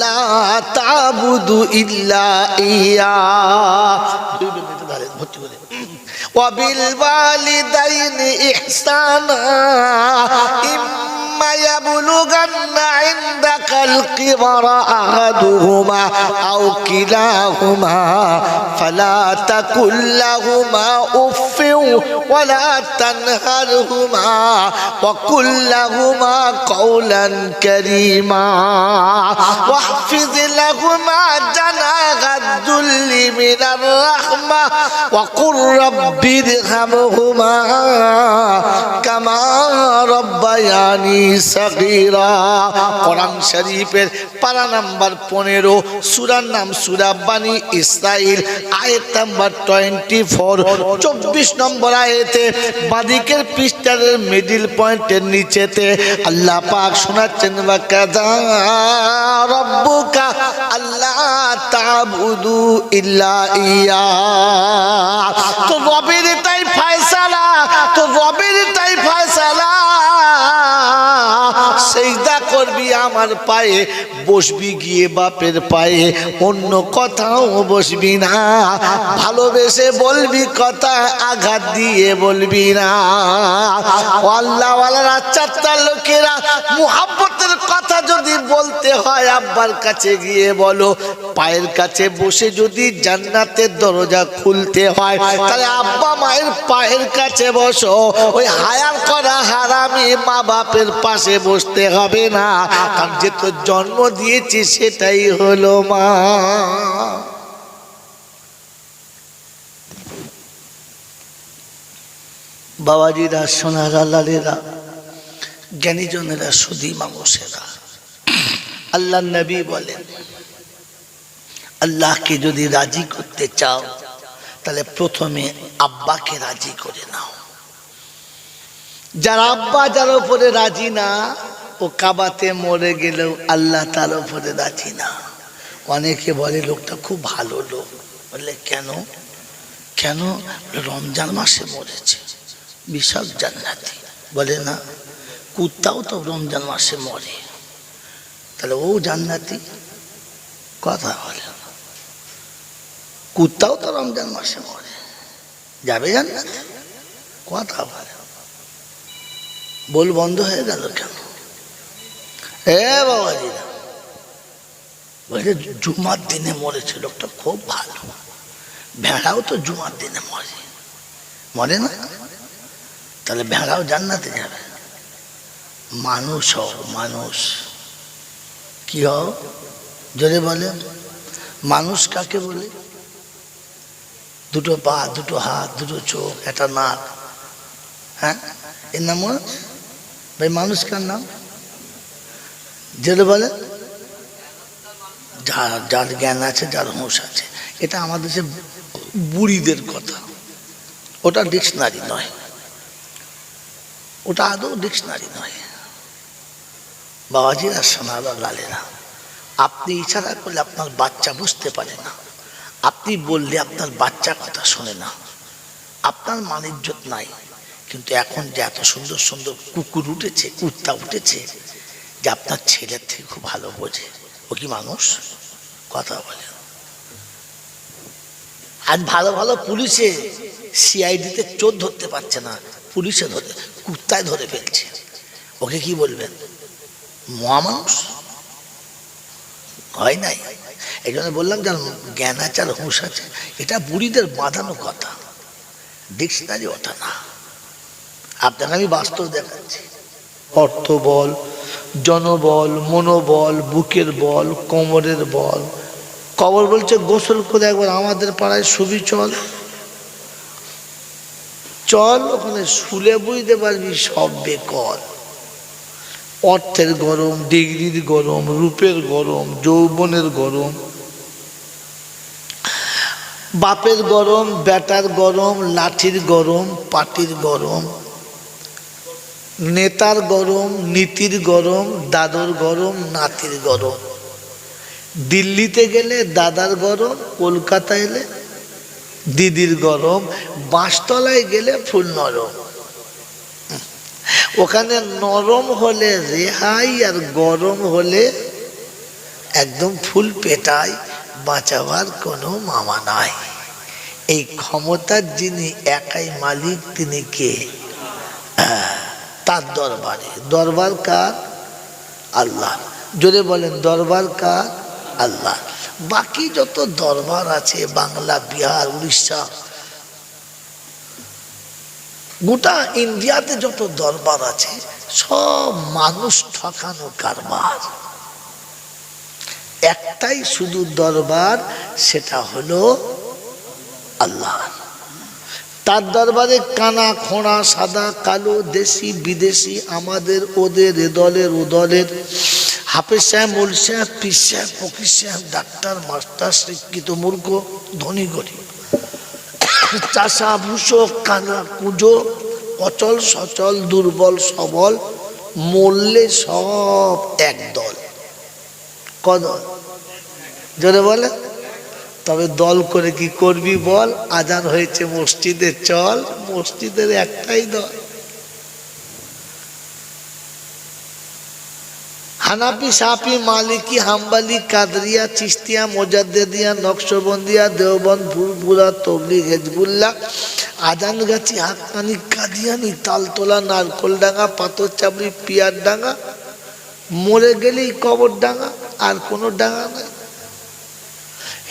A: তাবুদু ইল্লা ইয়া। ওয়াবিল ওয়ালিদাইনি ইহসানা ইম্মা ইয়াবলুগান্না ইনদাকাল কিবারা আহাদুহুমা আও কিলাহুমা ফালা তাকুল লাহুমা উফফিন ওয়ালা তানহারহুমা ওয়া কুল লাহুমা কাওলান কারীমা واحفظ لهما جناح الذل من الرحمة وقل رب ارحمهما كما ربياني صغيرا। কোরআন শরীফের পারা নাম্বার 15, সূরার নাম সূরা বানি ইসরাইল, আয়াত নাম্বার 24। 24 নম্বর আয়াতে বাদিকের পৃষ্ঠার মিডল পয়েন্টের নিচেতে আল্লাহ পাক শোনাচ্ছেন ওয়াকাদা রব্বুকা আল্লাহ তাবুদু ইল্লা ইয়া। তো রবের তাই ফয়সালা, তো রবের তাই ফয়সালা। সিজদা করবি আমার পায়ে, বসবি গিয়ে বাপের পায়ে, অন্য কথাও বসবি না। ভালোবেসে বলবি কথা, আঘাত দিয়ে বলবি না। আল্লাহ ওয়ালারা চারটা লোকেরা মুহাব্বতের কথা যদি বলতে হয় আব্বার কাছে গিয়ে বলো, পায়ের কাছে বসে যদি জান্নাতের দরজা খুলতে হয় তাহলে আব্বা মায়ের পায়ের কাছে বসো। ওই হায়ার করা হারামি মা বাপের পাশে বসতে হবে না, কারণ যে তো জন্ম দিয়েছি সেটাই হলো মা। বাবাজিরা, সোনারা, লালেরা, জ্ঞানীজনেরা, সুধী মানুষেরা, আল্লাহ নবী বলেন আল্লাহকে যদি রাজি করতে চাও তাহলে প্রথমে আব্বাকে রাজি করে নাও। যার আব্বা যার উপরে রাজি না, ও কাবাতে মরে গেলেও আল্লাহ তার উপরে রাজি না। অনেকে বলে লোকটা খুব ভালো লোক, বললে কেন? কেন? রমজান মাসে মরেছে, বিশাল জান্নাতি। বলে না, কুত্তাও তো রমজান মাসে মরে, তাহলে ও জান্নাতি? কথা বলে, কুত্তাও তো রমজান মাসে মরে, যাবে জান্নাতে? কথা বলে। বল বন্ধ হয়ে গেল কেন? বাবাজিরা, বলছে জুমার দিনে মরেছে লোকটা, খুব ভালো। ভেড়াও তো জুমার দিনে মরে, মরে না? তাহলে ভেড়াও জান্নাতে যাবে। মানুষ হও, মানুষ কি হও জোরে বলে? মানুষ কাকে বলে? দুটো পা, দুটো হাত, দুটো চোখ, একটা নাক, হ্যাঁ, এর নাম মানুষ? ভাই মানুষ কার নাম জোরে বলে? যার জ্ঞান আছে, যার হুঁশ আছে। এটা আমাদের দেশে বুড়িদের কথা, ওটা ডিকশনারি নয়, ওটা আদৌ ডিকশনারি নয়। বাবাজিরা, সোনারা, লালেরা, আপনি ইশারা করলে আপনার বাচ্চা বুঝতে পারে না, আপনি বললে আপনার বাচ্চা কথা শোনে না, আপনার মান ইজ্জত নাই। কিন্তু এখন যে এত সুন্দর সুন্দর কুকুর উঠেছে, কুত্তা উঠেছে, যে আপনার ছেলের থেকে খুব ভালো বোঝে। ও কি মানুষ? কথা বলে। আজ ভালো ভালো পুলিশে সিআইডিতে চোর ধরতে পারছে না, পুলিশে ধরে, কুত্তায় ধরে ফেলছে। ওকে কি বলবেন? মহামানুষ হয় নাই। এই জন্য বললাম যার জ্ঞান আছে আর হুঁশ আছে, এটা বুড়িদের বাঁধানো কথা, ডিকশনারি ওটা না। আপনাকে আমি বাস্তব দেখাচ্ছি। অর্থ বল, জনবল, মনোবল, বুকের বল, কোমরের বল। কবর বলছে গোসল করে একবার আমাদের পাড়ায় শুবি, চল চল, ওখানে শুলে বুঝতে পারবি সব বেকল। অর্থের গরম, ডিগ্রির গরম, রূপের গরম, যৌবনের গরম, বাপের গরম, বেটার গরম, লাঠির গরম, পাটির গরম, নেতার গরম, নীতির গরম, দাদর গরম, নাতির গরম। দিল্লিতে গেলে দাদার গরম, কলকাতা এলে দিদির গরম, বাঁশতলায় গেলে ফুল নরম। ওখানে নরম হলে রেহাই, আর গরম হলে একদম ফুল পেটায়, বাঁচাবার কোনো মামা নাই। এই ক্ষমতার যিনি একাই মালিক, তিনি কে? তার দরবারে। দরবার কার? আল্লাহ। জোরে বলেন, দরবার কার? আল্লাহ। বাকি যত দরবার আছে, বাংলা, বিহার, উড়িষ্যা, গোটা ইন্ডিয়াতে যত দরবার আছে, সব মানুষ ঠকানো কারবার। একটাই শুধু দরবার, সেটা হলো আল্লাহ। তার দরবারে কানা খোঁড়া, সাদা কালো, দেশি বিদেশি, আমাদের ওদের, এ দলের ও দলের, হাফেজ সাহেব, মোল সাহেব, পীর সাহেব, ফকির সাহেব, ডাক্তার, মাস্টার, শিক্ষিত, মূর্খ, ধনী গরিব, চাষা ভুষো, কানা কুজো, অচল সচল, দুর্বল সবল, মরলে সব এক দল। কদল জোরে বলে? তবে দল করে কি করবি বল? আজান হয়েছে মসজিদে, চল, মসজিদের একটাই দল। হানাফি, সাফি, মালিকি, হাম্বালি, কাদরিয়া, চিস্তিয়া, মোজাদ্দেদিয়া, নকশবন্দিয়া, দেওবন্দ, ফুরফুরা, তবলিগ, হেজবুল্লাহ, আজানগাছি, হাক্কানি, কাদিয়ানি, তালতলা, নারকোলডাঙ্গা, পাথরচাবড়ি, পিয়ারডাঙ্গা, মরে গেলেই কবর ডাঙ্গা, আর কোনো ডাঙ্গা নাই।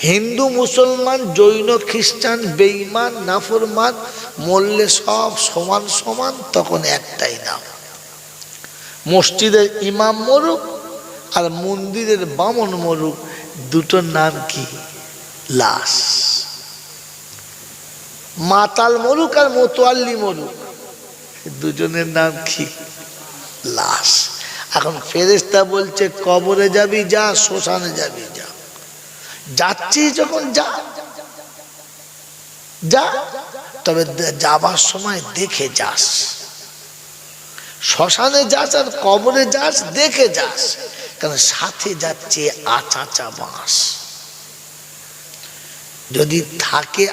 A: হিন্দু, মুসলমান, জৈন, খ্রিস্টান, বেঈমান, নাফরমান, মরলে সব সমান সমান, তখন একটাই নাম। মসজিদের ইমাম মরুক আর মন্দিরের বামন মরুক, দুটোর নাম কি? লাশ। মাতাল মরুক আর মোতোয়াল্লি মরুক, দুজনের নাম কি? লাশ। এখন ফেরেশতা বলছে কবরে যাবি যা, শ্মশানে যাবি যা। যাচ্ছি যখন যা যা, তবে যাবার সময় দেখে যাস। শ্মশানে যাস আর কবরে যাস, দেখে যাস, কারণ সাথে যাচ্ছে আচাচা বাঁশ। যদি থাকে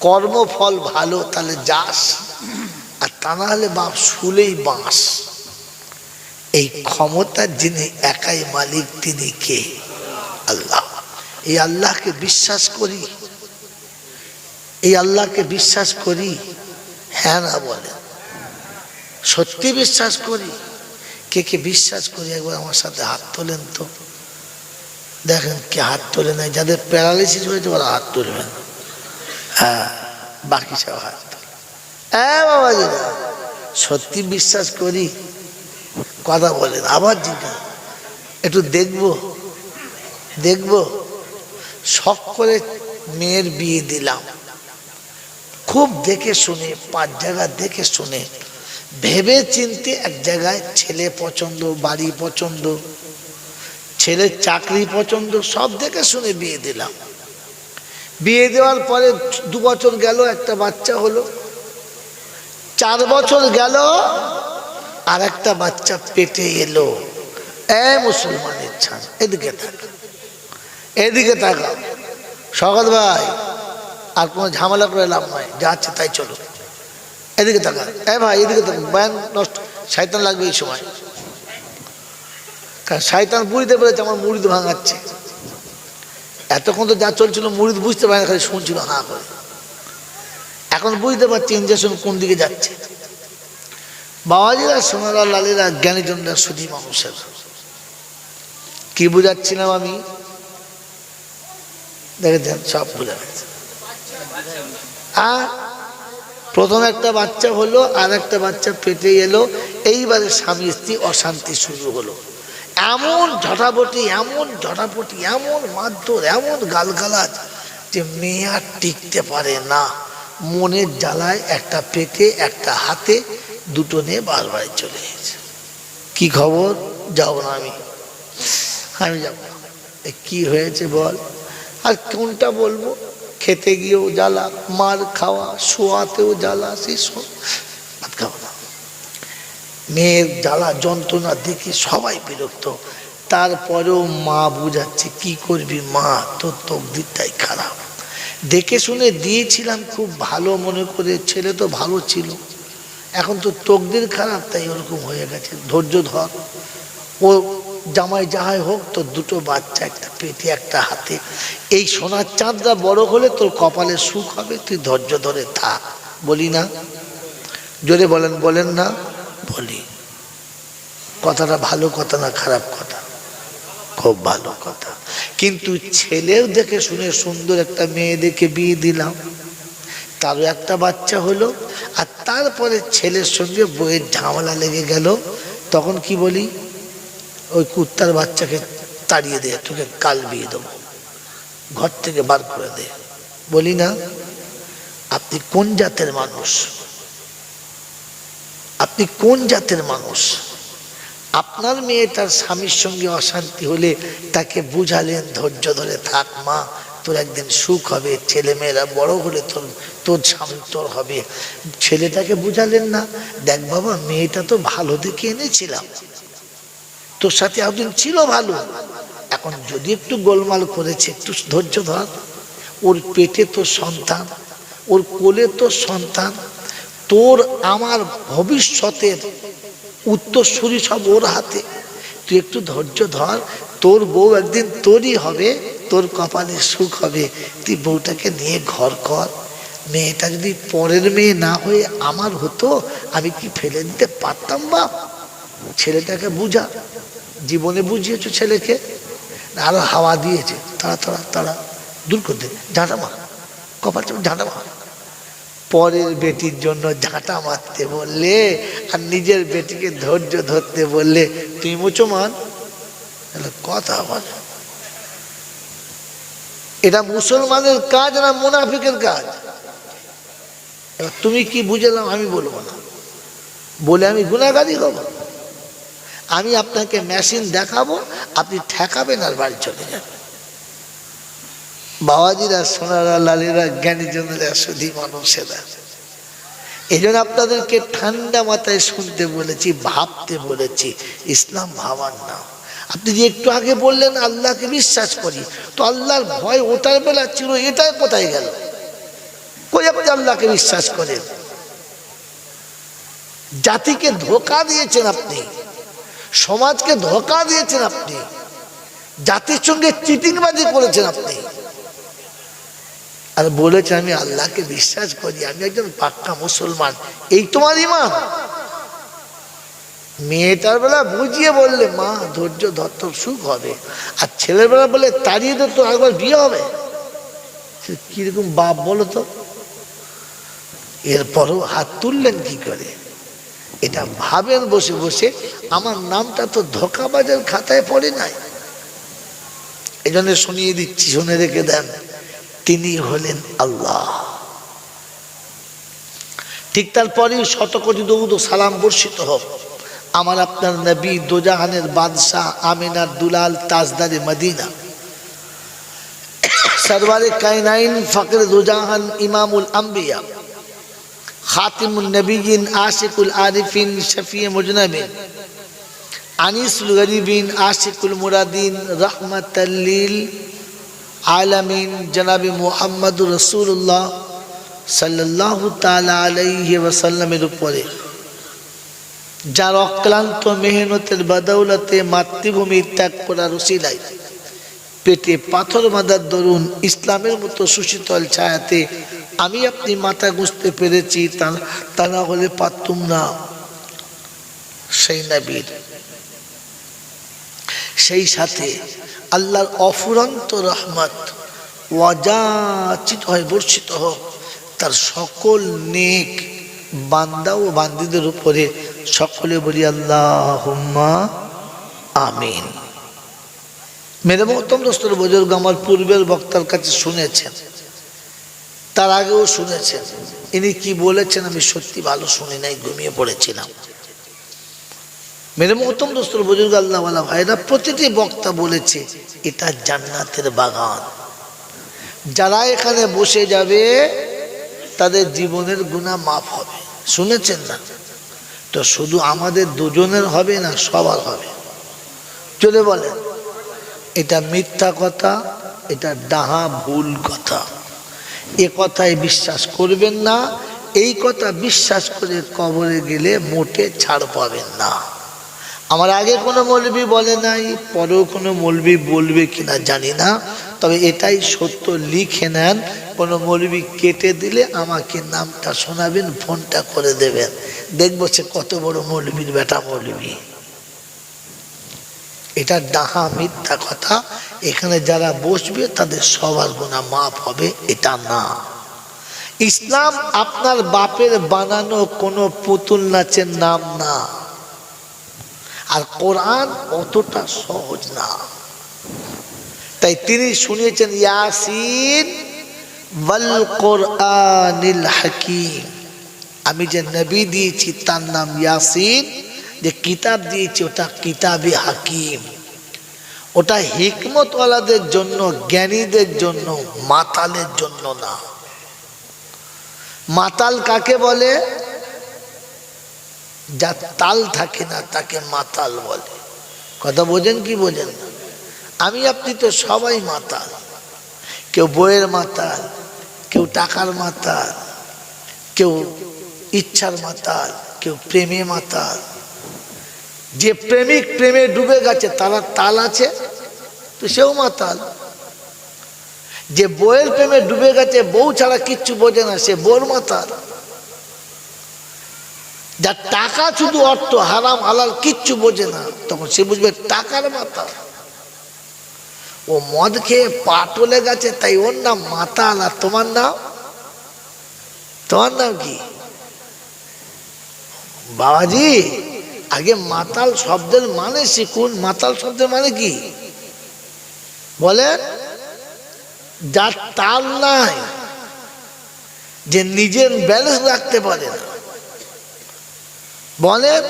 A: কর্মফল ভালো তাহলে যাস, আর তা না হলে বাপ শুলেই বাঁশ। এই ক্ষমতার যিনি একাই মালিক, তিনি কে? আল্লাহ। এই আল্লাহকে বিশ্বাস করি, এই আল্লাহকে বিশ্বাস করি, হ্যাঁ না বলে? সত্যি বিশ্বাস করি? কে কে বিশ্বাস করি একবার আমার সাথে হাত তোলেন তো। দেখেন কি হাত তোলে নাই, যাদের প্যারালাইসিস হয়েছে ওরা হাত তুলবেন, হ্যাঁ বাকি সব হাত তোলে। হ্যাঁ বাবাজিরা সত্যি বিশ্বাস করি, কথা বলেন আবার জিজ্ঞাসা, একটু দেখবো দেখবো। শখ করে মেয়ের বিয়ে দিলাম, খুব দেখে শুনে 5 জায়গা দেখে শুনে ভেবে চিনতে এক জায়গায় ছেলে পছন্দ, বাড়ি পছন্দ, ছেলের চাকরি পছন্দ, সব দেখে শুনে বিয়ে দিলাম। বিয়ে দেওয়ার পরে 2 বছর গেল, একটা বাচ্চা হলো। 4 বছর গেল, আর একটা বাচ্চা পেটে এলো। মুসলমানের ছান, এদিকে থাকা, এদিকে থাকা। শওকত ভাই আর কোনো ঝামেলা করে লাভ নয়, যাচ্ছে তাই চলো, এদিকে থাকা। ভাই এদিকে থাকা, বয়ান নষ্ট, শয়তান লাগবে এই সময়। কারণ শয়তান বুঝতে পেরেছে আমার মুরিদ ভাঙাচ্ছে। এতক্ষণ তো যা চলছিল মুরিদ বুঝতে পারে না, খালি শুনছিল হাঁ করে। এখন বুঝতে পারছি ইঞ্জেকশন কোন দিকে যাচ্ছে। বাবাজিরা, সোনারা, লালেরা, জ্ঞানীজনরা, সুধী মানুষের, কি বুঝাচ্ছিলাম আমি? দেখেছেন সব বুঝা গেছে। প্রথম একটা বাচ্চা হলো, আর একটা বাচ্চা পেটে এলো। এইবারে স্বামী স্ত্রী অশান্তি শুরু হলো। এমন ঝটাপটি, এমন ঝটাপটি, এমন মারধর, এমন গালগালাজ যে মেয়ে আর টিকতে পারে না। মনের জ্বালায় একটা পেটে একটা হাতে, দুটো নিয়ে বারবার চলে গেছে। কি খবর? যাবো না আমি যাবো না। কি হয়েছে বল? আর কোনটা বলবো? খেতে গিয়েও জ্বালা, মার খাওয়া, শোয়াতেও জ্বালা, সেই সব ভাত খাবো না। মেয়ের জ্বালা যন্ত্রণা দেখে সবাই বিরক্ত। তারপরেও মা বুঝাচ্ছে, কি করবি মা, তোর তকদিরটাই খারাপ। দেখে শুনে দিয়েছিলাম খুব ভালো মনে করে, ছেলে তো ভালো ছিল, এখন তো তকদির খারাপ, তাই ওরকম হয়ে গেছে। ধৈর্য ধর, ও জামাই যাহাই হোক, তোর 2টো বাচ্চা, একটা পেটে একটা হাতে। এই সোনার চাঁদরা বড় হলে তোর কপালে সুখ হবে, তুই ধৈর্য ধরে থাক। বলি না? জোরে বলেন, বলেন না? বলি। কথাটা ভালো কথা না খারাপ কথা? খুব ভালো কথা। কিন্তু ছেলেও দেখে শুনে সুন্দর একটা মেয়ে দেখে বিয়ে দিলাম, তারও একটা বাচ্চা হলো। আর তারপরে ছেলের সঙ্গে বইয়ের ঝামেলা লেগে গেল। তখন কি বলি? ওই কুত্তার বাচ্চাকে তাড়িয়ে দে, তোকে কাল বিয়ে দেবো, ঘর থেকে বার করে দে। বলি না? আপনি কোন জাতের মানুষ? আপনি কোন জাতের মানুষ? আপনার মেয়েটার স্বামীর সঙ্গে অশান্তি হলে তাকে বুঝালেন, ধৈর্য ধরে থাক মা, তোর একদিন সুখ হবে, ছেলে মেয়েরা বড় হলে তোর স্বামী তোর হবে। ছেলেটাকে বুঝালেন না, দেখ বাবা মেয়েটা তো ভালো দেখে এনেছিলাম, তোর সাথে এতদিন ছিল ভালো, এখন যদি একটু গোলমাল করেছে, একটু ধৈর্য ধর। ওর পেটে তোর সন্তান, ওর কোলে তোর সন্তান, তোর আমার ভবিষ্যতের উত্তরসূরি সব ওর হাতে, তুই একটু ধৈর্য ধর। তোর বউ একদিন তোরই হবে, তোর কপালে সুখ হবে, তুই বউটাকে নিয়ে ঘর কর। মেয়েটা যদি পরের মেয়ে না হয়ে আমার হতো, আমি কি ফেলে দিতে পারতাম বাপ? ছেলেটাকে বুঝা। জীবনে বুঝিয়েছো ছেলেকে? আরো হাওয়া দিয়েছে, তাড়া তাড়া তাড়া দূর করতে, ঝাঁটা মার, কপাল ঝাঁটা মার। পরের বেটির জন্য ঝাঁটা মারতে বললে আর নিজের বেটিকে ধৈর্য ধরতে বললে, তুই মুসলমান? কথা বলে, এটা মুসলমানের কাজ না মুনাফিকের কাজ? এবার তুমি কি বুঝলাম আমি বলবো না, বলে আমি গুনাহগারী হব? আমি আপনাকে মেশিন দেখাবো, আপনি ঠেকাবেন আর বাড়ি চলে যাবেন। বাবাজিরা, সোনারা, লালেরা, জ্ঞানীজনেরা, সুধী মানুষেরা, এই জন্য আপনাদেরকে ঠান্ডা মাথায় শুনতে বলেছি, ভাবতে বলেছি। ইসলাম ভাবার না। আপনি যে একটু আগে বললেন আল্লাহকে বিশ্বাস করি, তো আল্লাহর ভয় ওটার বেলা ছিল, এটা কোথায় গেল? কই আপনি আল্লাহকে বিশ্বাস করেন? জাতিকে ধোঁকা দিয়েছেন আপনি, সমাজকে ধোঁকা দিয়েছেন আপনি, জাতির সঙ্গে চিটিংবাজি করেছেন আপনি, আর বলেছেন আমি আল্লাহকে বিশ্বাস করি, আমি একজন পাক্কা মুসলমান। এই তোমার ঈমান? মেয়েটার বেলা বুঝিয়ে বললে মা ধৈর্য ধর, তোর সুখ হবে। আর ছেলের বেলা বলে তাড়িয়ে তো তোর একবার বিয়ে হবে। কিরকম বাপ বলো তো? এরপরও হাত তুললেন কি করে? এটা ভাবেন বসে বসে, আমার নামটা তো ধোঁকাবাজের খাতায় পড়ে নাই। এই জন্য শুনিয়ে দিচ্ছি, শুনে রেখে দেন, তিনি হলেন আল্লাহ। ঠিক তারপরেই শত কোটি দরুদ ও সালাম বর্ষিত হোক আমার আপনার নবী, দোজাহানের বাদশাহ, আমিনার দুলাল, তাজদারে মদিনা, সরওয়ারে কায়নাইন, ফকরে দোজাহান, ইমামুল আম্বিয়া, খাতিমুন নবিয়িন, আশিকুল আরিফিন, শফিয়ে মুজনাবিন, আনিসুল গরিবিন, আশিকুল মুরাদিন, রহমাতাল লিল আলামিন, জনাবে মুহাম্মদুর রাসূলুল্লাহ সাল্লাল্লাহু তাআলা আলাইহি ওয়াসাল্লামের উপরে যার অক্লান্ত মেহনতের বদৌলতে মাতৃভূমি ত্যাগ করার উসিলায় পেটে পাথর বাঁধার দরুন ইসলামের মতো সুশীতল ছায়াতে আমি আপনি মাথা গুঁজতে পেরেছি, তা না হলে পারতুম না। সেই নবীর, সেই সাথে আল্লাহর অফুরন্ত রহমত ওয়াজাচিত হয় বর্ষিত হোক তার সকল নেক বান্দা ও বান্দীদের উপরে। সকলে বলি আল্লাহুম্মা আমিন। মেরে মোহতরম দোস্তর বুজুর্গ, আমার পূর্বের বক্তার কাছে শুনেছেন, তার আগেও শুনেছেন, ইনি কি বলেছেন আমি সত্যি ভালো শুনি নাই, ঘুমিয়ে পড়েছিলাম। মেরে মোহতরম দোস্তর বুজুর্গ, আল্লাহওয়ালা ভাইরা, প্রতিটি বক্তা বলেছে এটা জান্নাতের বাগান। যারা এখানে বসে যাবে তাদের জীবনের গুনাহ মাফ হবে। শুনেছেন না? তো শুধু আমাদের দুজনের হবে না, সবার হবে। চলে বলেন, এটা মিথ্যা কথা, এটা ডাহা ভুল কথা। এ কথায় বিশ্বাস করবেন না। এই কথা বিশ্বাস করে কবরে গেলে মোটে ছাড় পাবেন না। আমার আগে কোনো মৌলবি বলে নাই, পরেও কোনো মৌলবি বলবে কিনা জানি না, তবে এটাই সত্য, লিখে নেন। কোনো মৌলবি কেটে দিলে আমাকে নামটা শোনাবেন, ফোনটা করে দেবেন, দেখবো সে কত বড় মৌলবির বেটা মৌলবি। এটা ডাহা মিথ্যা কথা। এখানে যারা বসবে তাদের সবার গুনাহ মাফ হবে, এটা না। ইসলাম আপনার বাপের বানানো কোনো পুতুল নাচের নাম না। আর কোরআন অতটা সহজ না। তাই তিনি শুনিয়েছেন ইয়াসিন ওয়াল কোরআনিল হাকিম। আমি যে নবী দিয়েছি তার নাম ইয়াসিন, যে কিতাব দিয়েছি ওটা কিতাবে হাকিম। ওটা হিকমতওয়ালাদের জন্য, জ্ঞানীদের জন্য, মাতালের জন্য না। মাতাল কাকে বলে? যার তাল থাকে না তাকে মাতাল বলে। কথা বোঝেন কি বোঝেন না? আমি আপনি তো সবাই মাতাল। কেউ বইয়ের মাতাল, কেউ টাকার মাতাল, কেউ ইচ্ছার মাতাল, কেউ প্রেমে মাতাল। যে প্রেমিক প্রেমে ডুবে গেছে তার তাল আছে তো সেও মাতাল। যে বইয়ের প্রেমে ডুবে গেছে, বউ ছাড়া কিচ্ছু বোঝে না, সে বউর মাতাল। যার টাকা শুধু অর্থ, হারাম হালাল কিচ্ছু বোঝে না, তখন সে বুঝবে টাকার মাতাল। ও মদ খেয়ে পা টলে গেছে তাই ওর নাম মাতাল। আর তোমার নাম? তোমার নাম কি বাবাজি? আগে মাতাল শব্দের মানে শিখুন। মাতাল শব্দের মানে কি বলেন? যার তাল নাই, যে নিজের ব্যালেন্স রাখতে পারে না। বলেন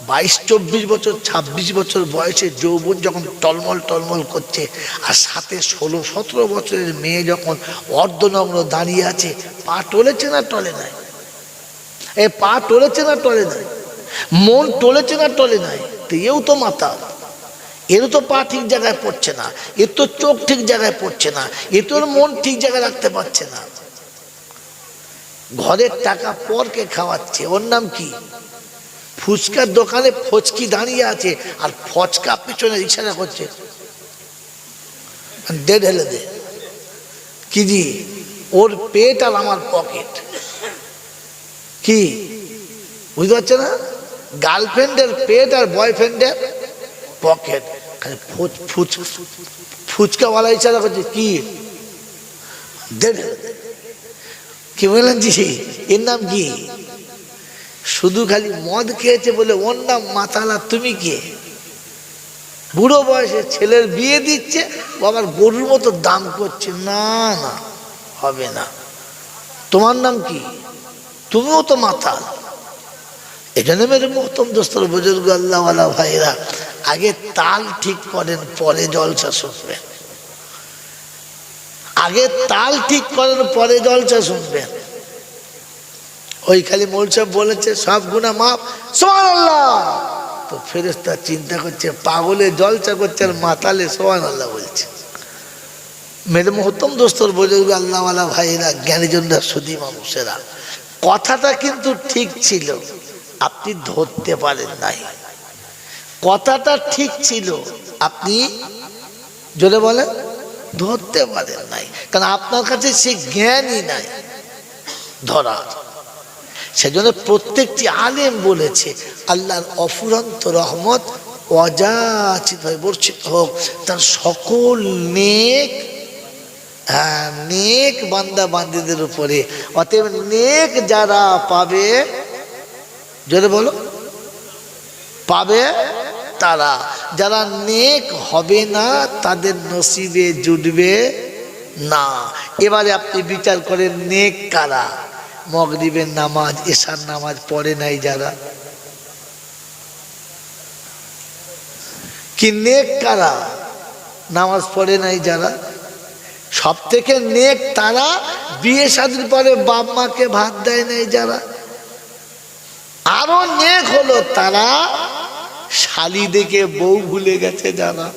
A: 22-24 বছর 26 বছর বয়সে যৌবন যখন টলমল টলমল করছে, আর সাথে 16-17 বছরের মেয়ে যখন অর্ধনগ্ন দাঁড়িয়ে আছে, পা টলেছে না টলে নাই? এ পা টলেছে না টলে নাই? মন টলেছে না টলে নাই? তো এও তো মাতাল। এরও তো পা ঠিক জায়গায় পড়ছে না, এর তো চোখ ঠিক জায়গায় পড়ছে না, এ তোর মন ঠিক জায়গায় রাখতে পারছে না। ঘরের টাকা পরকে খাওয়াচ্ছে, ওর নাম কি? ফুচকার দোকানে ফচকি দাঁড়িয়ে আছে আর ফচকা পিছনে ইশারা করছে, দে ঢেলে দে। কি জি? ওর পেট আর আমার পকেট, কি বুঝতে পারছে না? গার্লফ্রেন্ডের পেট আর বয়ফ্রেন্ডের পকেট, ফুচকাওয়ালা ইচ্ছা করছে কি দেবে, কি বললেন জি এর নাম কি? শুধু খালি মদ খেয়েছে বলে ওর নাম মাতালা, তুমি কে? বুড়ো বয়সে ছেলের বিয়ে দিচ্ছে, আবার গরুর মতো দাম করছে, না না হবে না। তোমার নাম কি? তুমিও তো মাতাল। এখানে মেরে মোহতম দোস্তর বুজুর্গ আল্লাহওয়ালা ভাইরা, আগে তাল ঠিক করেন পরে জলসা শুনবেন, আগে তাল ঠিক করেন পরে জলসা শুনবেন। ওই খালি মৌল সাহেব বলেছে সব গুনাহ মাফ, সুবহানাল্লাহ, তো ফেরেশতা চিন্তা করছে পাগলে জলসা করছে আর মাতালে সুবহানাল্লাহ বলছে। মেরে মোহতম দোস্তর বুজুর্গ আল্লাহওয়ালা ভাইরা, জ্ঞানীজনরা, সুধী মানুষেরা, কথাটা কিন্তু ঠিক ছিল, আপনি ধরতে পারেন নাই। কথাটা ঠিক ছিল, আপনি জোরে বলেন ধরতে পারেন নাই, কারণ আপনার কাছে সে জ্ঞানই নাই ধরার। সেজন্য প্রত্যেকটি আলেম বলেছে আল্লাহর অফুরন্ত রহমত অযাচিতভাবে বর্ষিত হোক তার সকল নেক নেক বান্দা বান্দীদের উপরে। অতএব নেক যারা পাবে, জোরে বলো, পাবে তারা, যারা নেক হবে না তাদের নসিবে জুটবে না। এবারে আপনি বিচার করেন নেক কারা? মাগরিবের নামাজ এশার নামাজ পড়ে নাই যারা, কি নেক কারা? নামাজ পড়ে নাই যারা। সব থেকে নেক তারা বিয়ে শাদীর পরে বাপ মাকে ভাত দেয় নাই যারা। আরো নেক হলো তারা শালি দেখে বউ ভুলে গেছে যারা।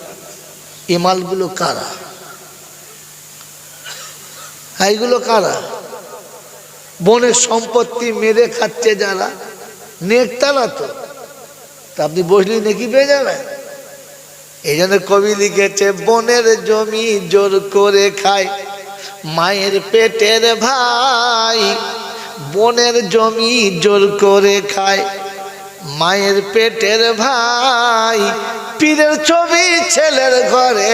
A: এ মালগুলো কারা? এইগুলো কারা? বনের সম্পত্তি মেরে খাচ্ছে যারা, নেক তারা তো। আপনি বসলি নাকি পেয়ে যাবেন। এই জন্য কবি লিখেছে বনের জমি জোর করে খায় মায়ের পেটের ভাই, বনের জমি জোর করে খায় মায়ের পেটের ভাই, পীরের ছবি ছেলের ঘরে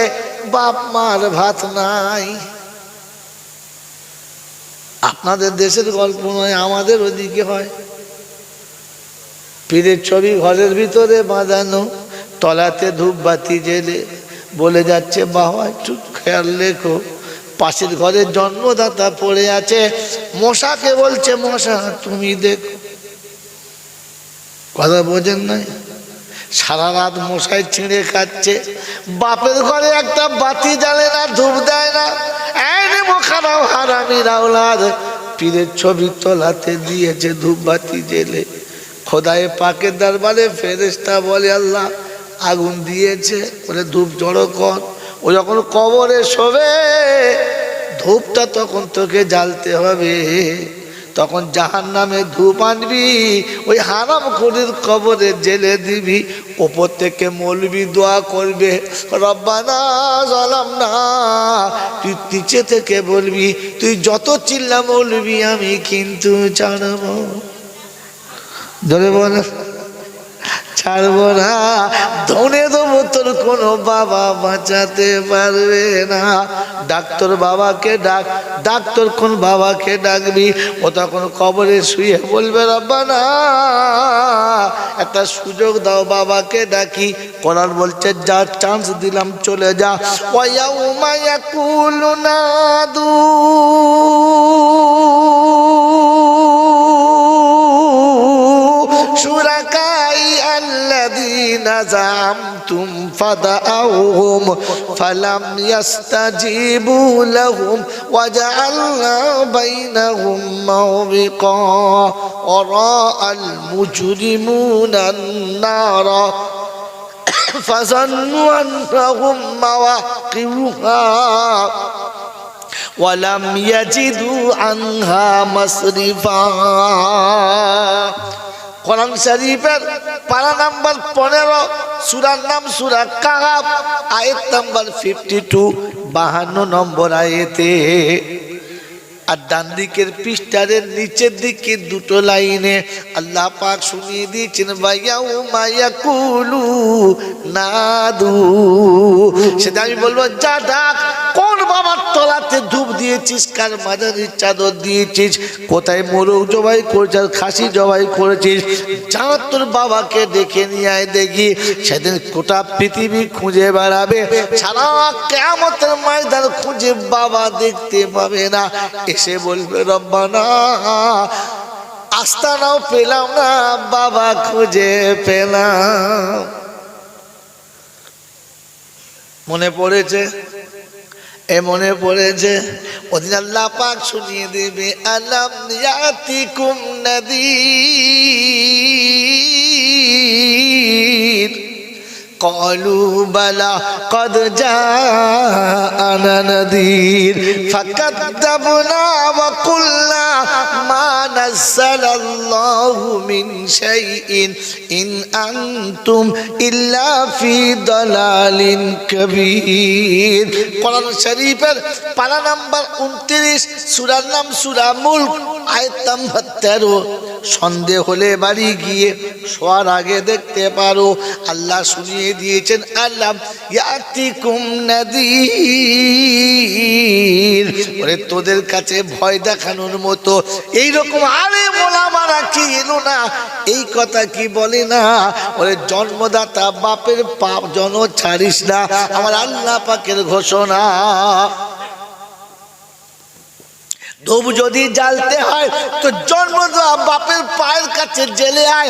A: বাপ মার ভাত নাই। আপনাদের দেশের গল্প নয়, আমাদের ওদিকে হয়। পীরের ছবি ঘরের ভিতরে বাঁধানো, তলাতে ধূপবাতি জেলে বলে যাচ্ছে বাবা একটু খেয়াল রেখো, পাশের ঘরের জন্মদাতা পড়ে আছে, মশাকে বলছে মশা তুমি দেখো। কথা বোঝেন নাই? সারা রাত মশাই ছিঁড়ে খাচ্ছে, বাপের ঘরে একটা বাতি জ্বালে না, ধূপ দেয় না। খারাপ হারামি রাওলাদ পীরের ছবি তলাতে দিয়েছে ধূপবাতি জেলে। খোদায়ে পাকের দরবারে ফেরেশতা বলে আল্লাহ আগুন দিয়েছে, বলে ধূপ জড়ো কর। ও যখন কবরে শোবে ধূপটা তখন তোকে জ্বালতে হবে, তখন জাহান্নামে ধূপ আনবি, ওই হারামখোরের কবরে জেলে দিবি। ওপর থেকে মৌলবি দোয়া করবে রব্বানা জালামনা, তুই নিচে থেকে বলবি তুই যত চিল্লা মৌলবি আমি কিন্তু ছাড়বো, ধরে বল ছাড়বো না, ধনে দেবো তোর কোনো বাবা বাঁচাতে পারবে না। ডাক্তার বাবাকে ডাক, ডাক্তার কোন বাবাকে ডাকবি, ও তখন কবরে শুয়ে বলবে রব্বানা একটা সুযোগ দাও বাবাকে ডাকি। কোরআন বলছে যা চান্স দিলাম চলে যা। ওয়ায়াউমা ইয়াকুলু নাদু শুরাকাই আল্লাযীনা যামতুম ফাদাউহুম ফালাম ইয়াস্তাজিবু লাহুম ওয়াজআলনা বাইনাহুম মাওবিকা ওয়ারাআল মুজরিমুনা আন-নারা ফাযান্নু আন্নাহুম মাওয়াকিউহা ওয়ালাম ইয়াজিদু আনহা মাসরিফা। কোরআন শরীফের পারা নাম্বার 15, সূরার নাম সূরা কাহাফ, আয়াত নাম্বার 52, 52 নম্বর আয়াতে আর ডান দিকের পৃষ্ঠারের নিচের দিকে দুটো লাইনে আল্লাহ পাক শুনিয়ে দিয়েছেন ওয়ায়াউমা ইয়াকুলু নাদু। সেটা আমি বলবো যা ডাক, কোন বাবার তলাতে ধূপ দিয়েছিস, কার মাজারির চাদর দিয়েছিস, কোথায় মোরগ জবাই করেছিস, খাসি জবাই করেছিস, যা তোর বাবাকে ডেকে নিয়ে আয় দেখি। সেদিন গোটা পৃথিবী খুঁজে বেড়াবে, সারা কিয়ামতের ময়দান খুঁজে বাবা দেখতে পাবে না। এসে বলবে রব্বানা আস্তানাও পেলাম না, বাবা খুঁজে পেলাম। মনে পড়েছে? মনে পড়েছে? ওদিন আল্লাহ পাক শুনিয়ে দেবে আলাম ইয়াতিকুম নাযীর قالوا بلى قد جاءنا نذير فكذبنا وقلنا ما نزل الله من شيء إن أنتم إلا في ضلال كبير। কোরআন শরীফের পারা নাম্বার 29, সূরার নাম সূরা মুলক, আয়াত নাম্বার 13। সন্দেহ হলে বাড়ি গিয়ে শোয়ার আগে দেখতে পারো। আল্লাহ শুনিয়ে দিয়েছেন আলাম ইয়াতিকুম নাযীর, ওরে তোদের কাছে ভয় দেখানোর মতো এইরকম আরে মোলামারা কি এলো না, এই কথা কি বলে না? ওরে জন্মদাতা বাপের পাপ জন ছাড়িস না, আমার আল্লাহ পাকের ঘোষণা। ধূপ যদি জ্বালতে হয় তো জন্মদাতা বাপের পায়ের কাছে জেলে আয়,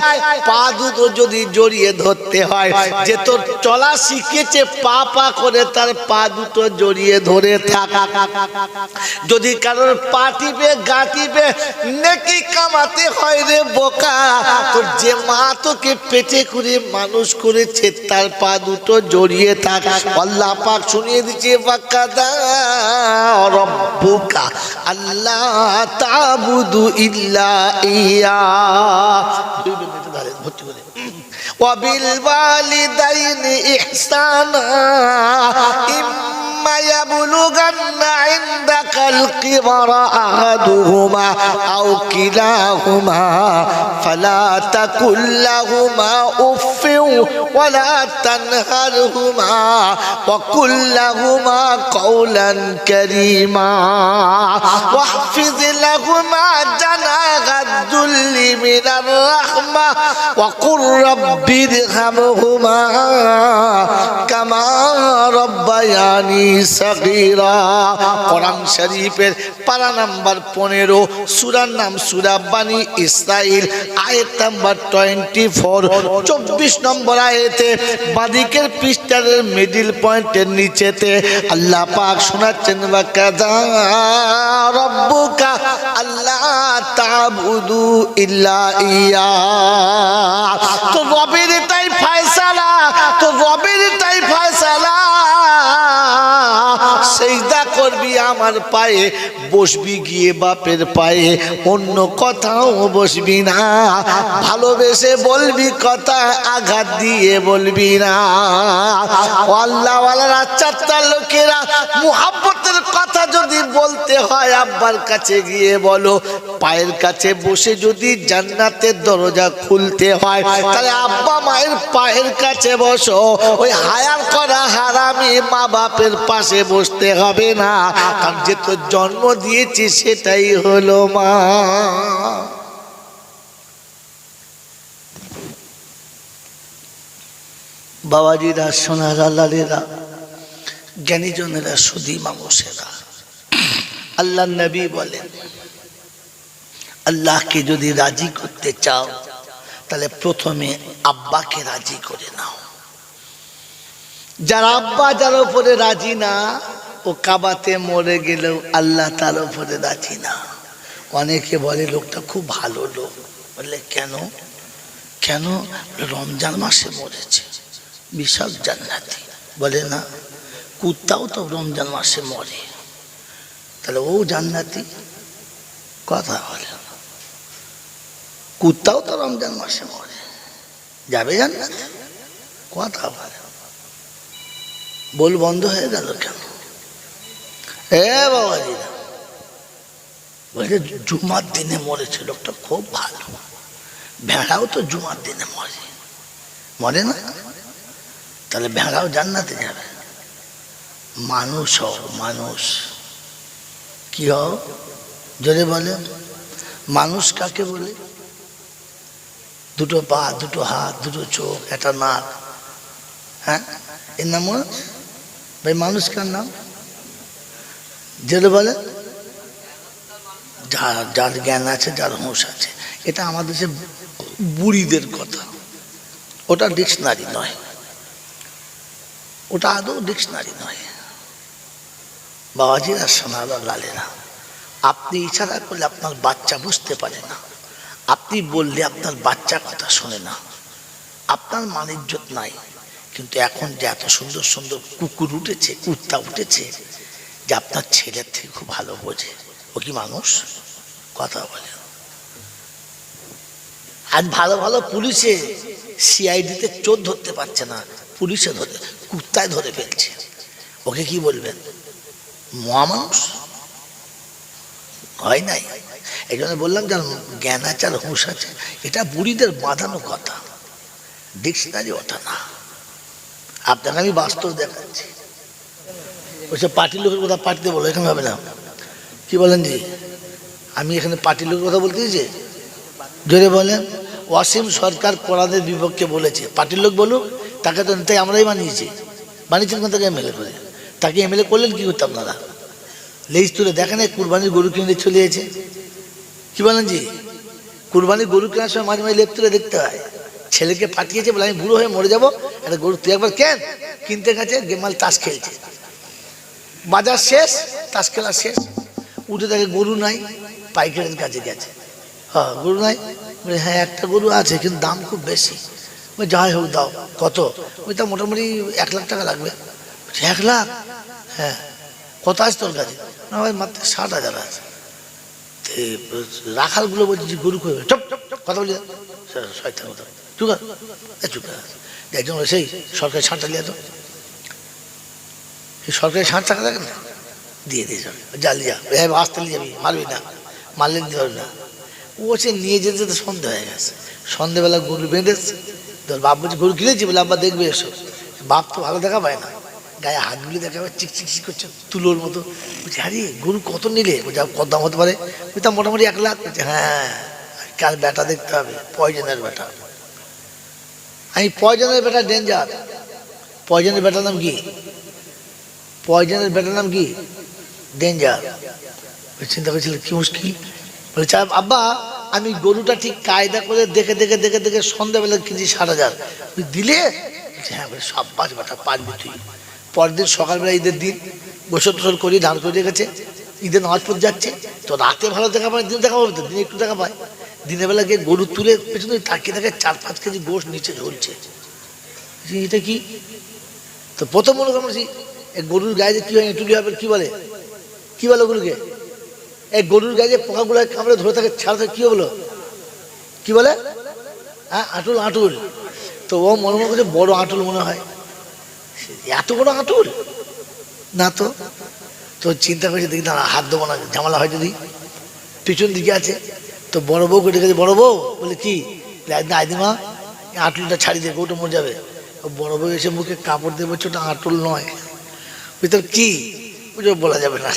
A: পা দুটো যদি জড়িয়ে ধরতে হয়, যে তোর চলা শিখেছে পা পা করে তার পা দুটো জড়িয়ে ধরে থাক। যদি কারোর পা টিপে গা টিপে নেকি কামাতে হয় রে বোকা, তোর যে মা তোকে পেটে করে মানুষ করেছে তার পা দুটো জড়িয়ে থাক। আল্লাহ পাক শুনিয়ে দিচ্ছে ওয়াকাদা রব্বুকা আল্লাহ তাবুদু ইল্লা ইয়া। ওয়াবিল ওয়ালিদাইনি ইহসানা ইম্মা ইয়াবলুগান্না ইনদাকাল কিবারা আহাদুহুমা আও কিলাহুমা ফালা তাকুল লাহুমা উফফিন ওয়ালা তানহারহুমা ওয়া কুল লাহুমা কাওলান কারীমা واحفظ لهما جناح الذل من الرحمة وقل رب ارحمهما كما ربياني صغيرا। কোরআন শরীফের পারা নাম্বার 15, সূরার নাম সূরা বানি ইসরাইল, আয়াত নাম্বার 24। 24 নম্বর আয়াতে বাদিকের পৃষ্ঠার মিডল পয়েন্টের নিচেতে আল্লাহ পাক শোনাচ্ছেন ওয়াকাদা রব্বুকা আল্লাহ তাবুদু ইল্লা ইয়া। তো রবের এটাই ফয়সালা, তো রবের এটাই ফয়সালা, সিজদা করবি আমার পায়ে, বসবি গিয়ে বাপের পায়ে, অন্য কথাও বসবি না, ভালোবেসে বলবি কথা, আঘাত দিয়ে বলবি না। আল্লাহ ওয়ালারা চারটা লোকেরা মুহাব্বতের কথা যদি বলতে হয় আব্বার কাছে গিয়ে বলো, পায়ের কাছে বসে যদি জান্নাতের দরজা খুলতে হয় তাহলে আব্বা মায়ের পায়ের কাছে বসো। ওই হায়ার করা হারামি মা বাপের পাশে বসতে হবে না, কারণ যে তো জন্ম দিয়েছি সেটাই হলো মা। বাবাজিরা, সোনারা, লালেরা, জ্ঞানীজনেরা, সুধী মানুষেরা, আল্লাহ নবী বলেন আল্লাহকে যদি রাজি করতে চাও তাহলে প্রথমে আব্বাকে রাজি করে নাও। যার আব্বা যার উপরে রাজি না, ও কাবাতে মরে গেলেও আল্লাহ তার উপরে রাজি না। অনেকে বলে লোকটা খুব ভালো লোক, বললে কেন? কেন? রমজান মাসে মরেছে, বিশাল জান্নাতি। বলে না, কুত্তাও তো রমজান মাসে মরে, তাহলে ও জান্নাতি? কথা বলে না, কুত্তাও তো রমজান মাসে মরে, যাবে জান্নাতে? কথা বলে। বল বন্ধ হয়ে গেল কেন? এ বাবাজিরা, বলছে জুমার দিনে মরেছে লোকটা, খুব ভালো। ভেড়াও তো জুমার দিনে মরে, মরে না? তাহলে ভেড়াও জান্নাতে যাবে। মানুষ হও, মানুষ কি হও জোরে বলে? মানুষ কাকে বলে? দুটো পা, দুটো হাত, দুটো চোখ, একটা নাক, হ্যাঁ, এর নাম মানুষ? ভাই মানুষ কার নাম জোরে বলে? যার জ্ঞান আছে, যার হুঁশ আছে। এটা আমাদের দেশে বুড়িদের কথা, ওটা ডিকশনারি নয়, ওটা আদৌ ডিকশনারি নয়। বাবাজিরা, সোনারা, লালেরা, আপনি ইশারা করলে আপনার বাচ্চা বুঝতে পারে না, আপনি বললে আপনার বাচ্চা কথা শোনে না, আপনার মান ইজ্জত নাই। কিন্তু এখন যে এত সুন্দর সুন্দর কুকুর উঠেছে, কুত্তা উঠেছে, যে আপনার ছেলের থেকে খুব ভালো বোঝে। ও কি মানুষ? কথা বলে। আজ ভালো ভালো পুলিশে, সিআইডিতে চোর ধরতে পারছে না, পুলিশে ধরে, কুত্তায় ধরে ফেলছে। ওকে কি বলবেন? মহামানুষ হয় নাই। এই জন্য বললাম যার জ্ঞান আছে আর হুঁশ আছে, এটা বুড়িদের বাঁধানো কথা, ডিকশনারি ওটা না। আপনাকে আমি বাস্তব দেখাচ্ছি। ওইসব পার্টির লোকের কথা পার্টিতে বলো, এখানে হবে না। কি বলেন জি? আমি এখানে পার্টির লোকের কথা বলতে দিয়েছি? জোরে বলেন। ওয়াসিম সরকার কোরআনের বিপক্ষে বলেছে, পার্টির লোক বলুক, তাকে তো তাই আমরাই বানিয়েছি। বানিয়েছেন কোন তাকে এমএলএ করে? তাকে এমএলএ করলেন কি করতে আপনারা? লেজ তুলে দেখেন, কুরবানির গরু কিনে চলে গেছে। কি বলেন জি? কুরবানির গরু কেনার সময় মাঝে মাঝে লেপ তুলে দেখতে হয়। ছেলেকে পাঠিয়েছে বলে আমি বুড়ো হয়ে মরে যাবো, একটা গরু তুই একবার কেন, কিনতে গেছে, গেমাল তাস খেলছে, বাজার শেষ, তাস খেলা শেষ, উঠে দেখে গরু নাই, পাইকারের কাছে গেছে। হ্যাঁ, গরু নাই? হ্যাঁ, একটা গরু আছে কিন্তু দাম খুব বেশি। যাই হোক দাও। কত? তা মোটামুটি 1 লাখ টাকা লাগবে। 1 লাখ? হ্যাঁ। কত আছে তোর কাছে? না ভাই, মাত্র 60,000 আছে। রাখালগুলো বলছে যে গরু করবে, চুপ কথা বলি, শয়তান কথা, চুপ চুপ। একজন সেই সরকারি ছাঁটটা নিয়ে তো, এই সরকারি 60 টাকা থাকে না, দিয়ে দিয়ে যাবে, জ্বালিয়ে যা, আসতে নিয়ে যাবি, মারবি না, মারলে দিতে পারবি না। ও সে নিয়ে যেতে যেতে সন্ধে হয়ে গেছে। সন্ধেবেলা গরু বেঁধেছে, তোর বাপ বলছে গরু কিনেছি বলে, আব্বা দেখবে এসো। বাপ তো ভালো দেখা পায় না, গায়ে হাতগুলি দেখা পায়, চিকচিক করছে তুলোর মতো। বলছি আরে গরু কত নিলে? বলছে কত দাম হতে পারে? বলছি তা মোটামুটি 1 লাখ। বলছে হ্যাঁ, কার বেটা দেখতে হবে, পয়জনের বেটা। আমি পয়জনের বেটা ডেঞ্জার। পয়জনের বেটার নাম কি? পয়জনের বেটার নাম কি? ডেঞ্জার। চিন্তা করেছিল কি মুশকিল। বলছে আব্বা, আমি গরুটা ঠিক কায়দা করে দেখে দেখে দেখে দেখে সন্ধ্যাবেলা কিনছি 60,000 দিলে। হ্যাঁ, বলে সব পাঁচ বেটা পারবি তুই। পরের দিন সকালবেলা, ঈদের দিন, গোসল টোসল করি, ধান করে রেখেছে, ঈদের নামাজ পড়তে যাচ্ছে। তো রাতে ভালো দেখা পায়, দিন দেখা পাবে তো, দিনে একটু দেখা পায়। দিনের বেলা গিয়ে গরু তুলে পেছনে তাকিয়ে থাকে, 4-5 কেজি গোশ নিচে ঝুলছে। এটা কি? তো প্রথম মনে করছি এই গরুর গায়ে যে কি হয়, টুলি হবে, কি বলে, কি বলে গরুকে? এই গরুর গায়ে যে পোকাগুলো কামড়ে ধরে থাকে, ছাড়া থাকে, কি বলো, কি বলে? হ্যাঁ, আঁটুল, আঁটুল। তো ও মনে মনে করছে বড় আঁটুল মনে হয়। এত বড় আঁটুল না তো। তো চিন্তা করেছে, দেখি না হাত দেবো না, ঝামেলা হয় যদি। পিছন দিকে আছে, তো বড় বউকে ডেকেছে, বড় বউ বলে কি, একদিন আইদিমা আঁটুলটা ছাড়িয়ে দিয়ে গরুটা মরে যাবে। বড় বউ এসে মুখে কাপড় দিয়ে বলছে ওটা আঁটুল নয়। ভিতর কি বুঝে বলা যাবে না,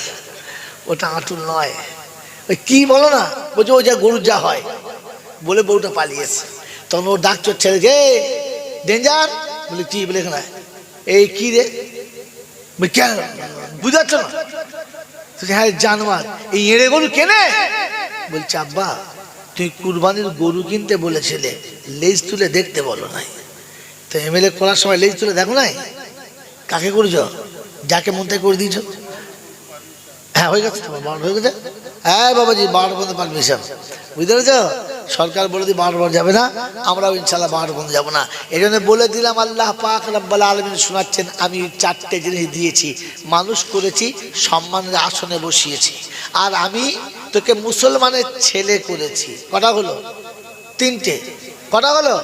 A: ওটা আঁটুল নয়। ওই কি বলো না, বলছে ওই যা গরুর যা হয়, বলে বউটা পালিয়েছে। তখন ও ডাকছো ছেলেকে, ডেঞ্জার, বলে কি, বলে এখানে এই কি রে, কেন বুঝাচ্ছ না? হ্যাঁ জানোয়ার, এই এড়ে গরু কেনে? বলছে আব্বা, তুই কুরবানির গরু কিনতে বলেছিলে, লেজ তুলে দেখতে বলো নাই। তো এমএলএ করার সময় লেজ তুলে দেখো নাই? কাকে করেছ? যাকে মন থেকে করে দিয়েছ। হ্যাঁ, হয়ে গেছে, তোমার 12 হয়ে গেছে। হ্যাঁ বাবাজি, 12 পর্যন্ত পারমিশন, বুঝতে পেরেছ? সরকার বলে দিই 12 পর্যন্ত যাবে না, আমরাও ইনশাল্লাহ 12 পর্যন্ত যাবো না। এই জন্য বলে দিলাম, আল্লাহ পাক রব্বুল আলামিন শোনাচ্ছেন, আমি 4টে জিনিস দিয়েছি, মানুষ করেছি, সম্মানের আসনে বসিয়েছি, আর আমি তোকে মুসলমানের ছেলে করেছি। কটা হলো? 3টে। কটা হলো?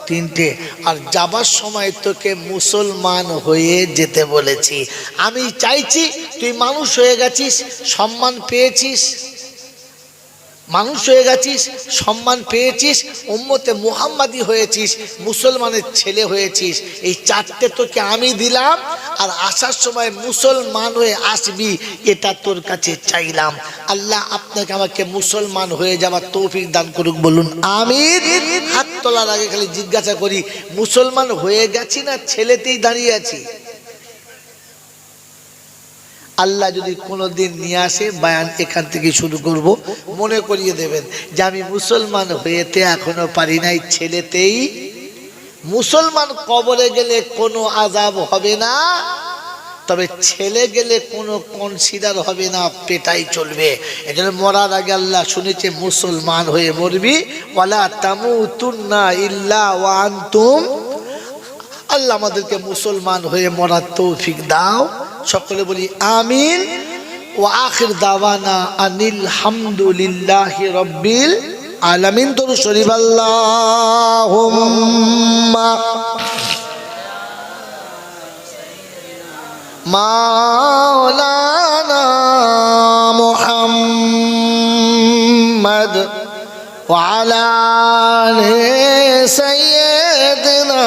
A: 3টে। আর যাবার সময় তোকে মুসলমান হয়ে যেতে বলেছি। আমি চাইছি তুই মানুষ হয়ে গেছিস, সম্মান পেয়েছিস, মানুষ হয়ে গেছিস, সম্মান পেয়েছিস, উম্মতে মুহাম্মাদি হয়েছিস, মুসলমানের ছেলে হয়েছিস। এই চারটে তোকে আমি দিলাম, আর আসার সময় মুসলমান হয়ে আসবি, এটা তোর কাছে চাইলাম। আল্লাহ আপনাকে আমাকে মুসলমান হয়ে যাওয়ার তৌফিক দান করুক, বলুন আমিন। হাত তোলার আগে খালি জিজ্ঞাসা করি, মুসলমান হয়ে গেছি না ছেলেতেই দাঁড়িয়ে আছি? আল্লাহ যদি কোনোদিন নিয়ে আসে, বায়ান এখান থেকে শুরু করব, মনে করিয়ে দেবেন যে আমি মুসলমান হয়েতে এখনো পারি নাই, ছেলেতেই। মুসলমান কবরে গেলে কোনো আযাব হবে না, তবে ছেলে গেলে কোনো কনসিডার হবে না, পেটাই চলবে। এজন্য মরার আগে আল্লাহ শুনেছে মুসলমান হয়ে মরবি, ওয়ালা তামুতুন্না ইল্লা ওয়া আনতুম। আল্লাহ আমাদেরকে মুসলমান হয়ে মরার তৌফিক দাও, সকলে বলি আমিন। ওয়া আখির দাওয়ানা আনিল হামদুলিল্লাহি রাব্বিল আলামিন। দরুদ শরীফ আল্লাহুম্মা মাওলানা মুহাম্মদ ওয়া আলা আলি সাইয়্যিদিনা।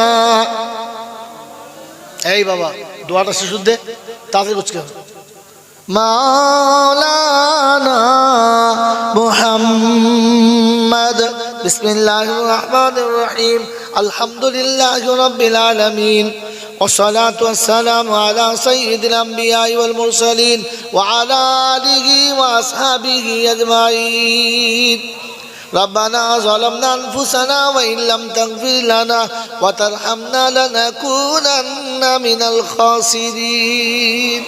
A: এই বাবা দোয়াটা শেষ দে, তাড়াতাড়ি বুঝকে। মাওলানা মুহাম্মদ। বিসমিল্লাহির রহমানির রহিম। আলহামদুলিল্লাহি রাব্বিল আলামিন। والصلاة والسلام على سيد الأنبياء والمرسلين وعلى آله وأصحابه أجمعين. ربنا ظلمنا أنفسنا وإن لم تغفر لنا وترحمنا لنكونن من الخاسرين.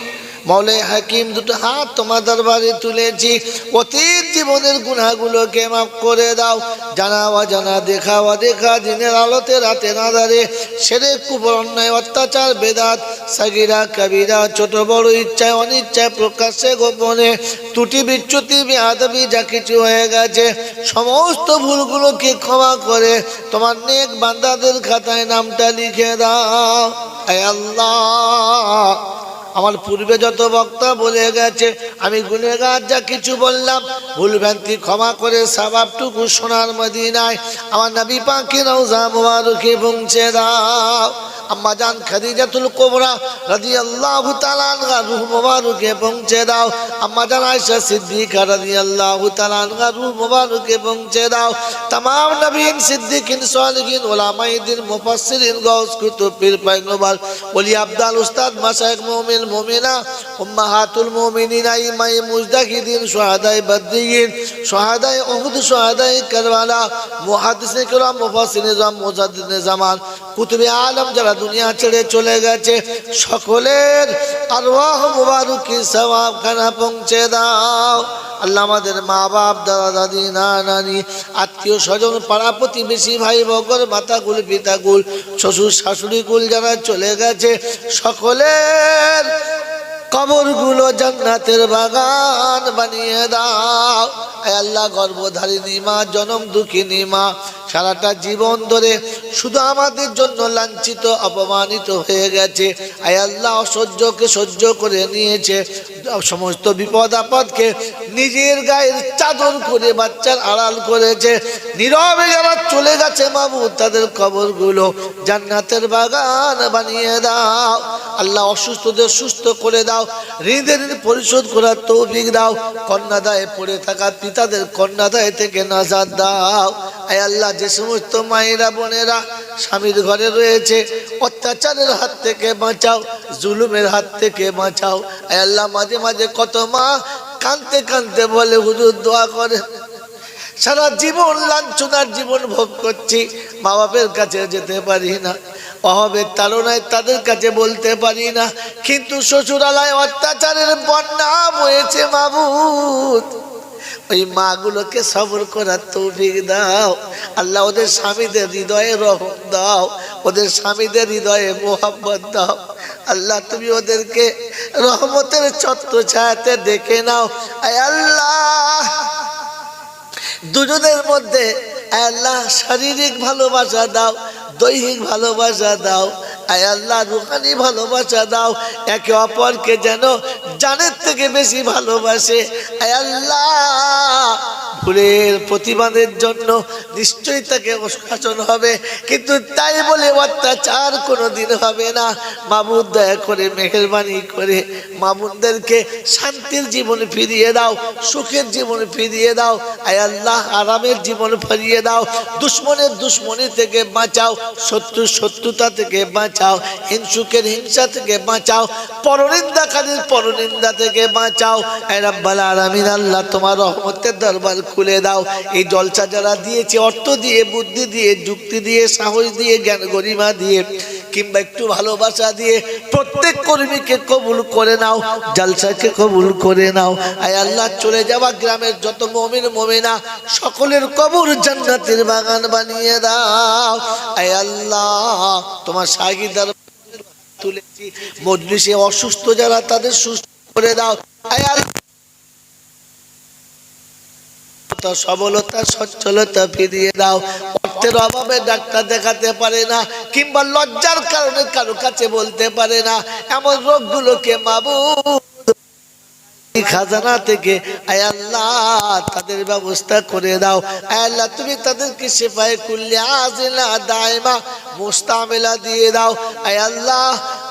A: মৌলাই হাকিম, দুটো হাত তোমার দরবারে তুলেছি, অতীত জীবনের গুনাহগুলোকে মাফ করে দাও। জানা অজানা, দেখা অদেখা, দিনের আলোতে রাতের আঁধারে, শিরক, কুফর, অন্যায়, অত্যাচার, বেদাত, সাগীরা কবিরা, ছোট বড়, ইচ্ছায় অনিচ্ছায়, প্রকাশ্যে গোপনে, ত্রুটি বিচ্যুতি বেয়াদবি যা কিছু হয়ে গেছে, সমস্ত ভুলগুলোকে ক্ষমা করে তোমার নেক বান্দাদের খাতায় নামটা লিখে দাও। হে আল্লাহ, আমার পূর্বে যত বক্তা বলে গেছে, আমি গুনেগার, যা কিছু বললাম ভুল ভ্রান্তি ক্ষমা করে সওয়াবটুকু সোনার মদিনায় আমার নবী পাকের রওজা মুবারকে পৌঁছে দাও। আম্মা জান খাদিজাতুল কুবরা রাদিয়াল্লাহু তাআলা আনহা রূহ মুবারকে পৌঁছে দাও। আম্মা জান আয়েশা সিদ্দিকা রাদিয়াল্লাহু তাআলা আনহা রূহ মুবারকে পৌঁছে দাও। तमाम নবীন, সিদ্দিকিন, সালিহিন, উলামায়ে দ্বীন, মুফাসসিরিন, গাউস, কুতুব, পীর, পয়গম্বর, ওলি, আবদাল, উস্তাদ, মাশায়েখ, মুমিন, মুমিনা, উম্মাহাতুল মুমিনিন, আইমায়ে মুজতাহিদিন, শুহাদায়ে বদরিন, শুহাদায়ে উহুদ, শুহাদায়ে কারবালা, মুহাদ্দিসিনে কিরাম, মুফাসসিরিনে জাম, মুজাদ্দিদিনে জামান, কুতুবে আলম যারা দুনিয়া ছেড়ে চলে গেছে, সকলের আরওয়াহ মুবারকি সওয়াব খানা পৌঁছে দাও। আল্লাহ আমাদের মা বাপ, দাদা দাদি, নানি, আত্মীয় স্বজন, পাড়া প্রতিবেশী, ভাই বকর, মাতাকুল, পিতাকুল, শ্বশুর শাশুড়ি কুল যারা চলে গেছে, সকলের কবরগুলো জান্নাতের বাগান বানিয়ে দাও। আয় আল্লাহ, গর্ভধারিণী মা, জনম দুঃখিনী মা, সারাটা জীবন ধরে শুধু আমাদের জন্য লাঞ্ছিত অপমানিত হয়ে গেছে। আয় আল্লাহ, অসহ্যকে সহ্য করে নিয়েছে, সমস্ত বিপদ আপদকে নিজের গায়ের চাদর করে বাচ্চার আড়াল করেছে। নীরবে যারা চলে গেছে মাবুদ, তাদের কবরগুলো জান্নাতের বাগান বানিয়ে দাও। আল্লাহ, অসুস্থদের সুস্থ করে দাও, ঋণের পরিশোধ করার তৌফিক দাও। কন্যাদায়ে পড়ে থাকা পিতাদের কন্যাদায় থেকে নাজাত দাও। আয় আল্লাহ, যে সমস্ত মায়েরা বোনেরা স্বামীর ঘরে রয়েছে, অত্যাচারের হাত থেকে বাঁচাও, জুলুমের হাত থেকে বাঁচাও। আয় আল্লাহ, মাঝে মাঝে কত মা কাঁদতে কাঁদতে বলে, হুজুর দোয়া করে, সারা জীবন লাঞ্ছনার জীবন ভোগ করছি, মা বাপের কাছে যেতে পারি না, অভাবের তাড়নায় তাদের কাছে বলতে পারি না, কিন্তু শ্বশুরালয় অত্যাচারের বন্যা বয়েছে মাবুদ। ওই মাগুলোকে সবর করার তৌফিক দাও। আল্লাহ, ওদের স্বামীদের হৃদয়ে রহম দাও, ওদের স্বামীদের হৃদয়ে মোহাব্বত দাও। আল্লাহ, তুমি ওদেরকে রহমতের ছত্র ছায়াতে দেখে নাও। আয় আল্লাহ, দুজনের মধ্যে আয় আল্লাহ শারীরিক ভালোবাসা দাও, দৈহিক ভালোবাসা দাও। আয় আল্লাহ, রুহানি ভালোবাসা দাও, একে অপরকে যেন জানের থেকে বেশি ভালোবাসে। আয় আল্লাহ, ফুলের প্রতিবাদের জন্য নিশ্চয়ই তাকে শাসন হবে, কিন্তু তাই বলে অত্যাচার কোনোদিন হবে না। মাবুদ দয়া করে মেহেরবানি করে মামুনদেরকে শান্তির জীবন ফিরিয়ে দাও, সুখের জীবন ফিরিয়ে দাও। আয় আল্লাহ আরামের জীবন ফিরিয়ে দাও। দুশ্মনের দুশ্মনী থেকে বাঁচাও, শত্রুর শত্রুতা থেকে বাঁচাও, হিংসুকের হিংসা থেকে বাঁচাও, পরনিন্দাকারীর পরনিন্দা থেকে বাঁচাও। আয় রাব্বাল আলামিন আল্লাহ তোমার রহমতের দরবার খুলে দাও। এই জলসা যারা দিয়েছে অর্থ দিয়ে, বুদ্ধি দিয়ে, যুক্তি দিয়ে, সাহস দিয়ে, জ্ঞান গরিমা দিয়ে, কিংবা একটু ভালোবাসা দিয়ে প্রত্যেক কর্মীকে কবুল করে নাও, জলসাকে কবুল করে নাও। আয় আল্লাহ চলে যাওয়া গ্রামের যত মুমিন মুমিনা সকলের কবর জান্নাতের বাগান বানিয়ে দাও। আয় আল্লাহ তোমার শাহী দরবার তুলেছি, মজলিসে অসুস্থ যারা তাদের সুস্থ করে দাও। আয় আল্লাহ সবলতা সচ্ছলতা ফিরিয়ে দাও। অর্থের অভাবে ডাক্তার দেখাতে পারে না, কিংবা লজ্জার কারণে কারো কাছে বলতে পারে না, এমন রোগগুলোকে মাবুদ খাজানা থেকে আয় আল্লাহ তাদের ব্যবস্থা করে দাও। আয় আল্লাহ তুমি তাদেরকে শিফায়ে কুল্লি আজিলা দায়মা মুস্তামিলা দিয়ে দাও। আয় আল্লাহ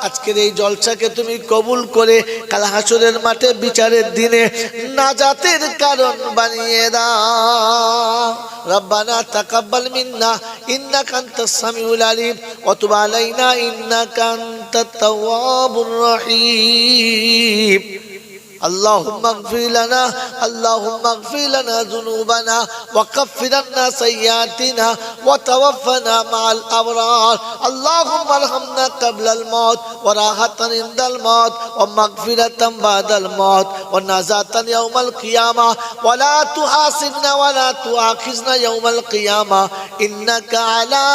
A: আজকের এই জলসাকে তুমি কবুল করে কাল হাসরের মাঠে বিচারের দিনে নাজাতের কারণ বানিয়ে দাও। রব্বানা তাকাব্বাল মিন্না ইন্নাকা আনতাস সামিউল আলিম ওয়া তুব আলাইনা ইন্নাকা আনতাত তাওয়াবুর রহিম। اللهم اغفر لنا اللهم اغفر لنا ذنوبنا وكفر عنا سيئاتنا وتوفنا مع الأبرار. اللهم ارحمنا قبل الموت وراحة عند الموت ومغفرة بعد الموت ونجاة يوم القيامة ولا تحاسبنا ولا تؤاخذنا يوم القيامة إنك على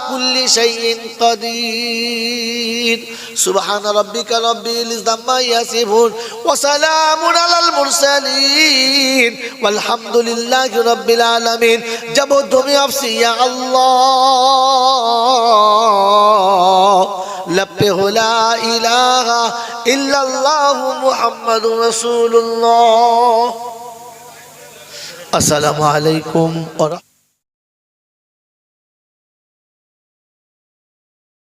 A: كل شيء قدير. سبحان ربك رب العزة عما يصفون وسلام على المرسلين والحمد لله رب العالمين. जब तुम्हें अफसी या अल्लाह लपे हो ला इलाहा इल्लल्लाह मुहम्मदुर रसूलुल्लाह. अस्सलामु अलैकुम और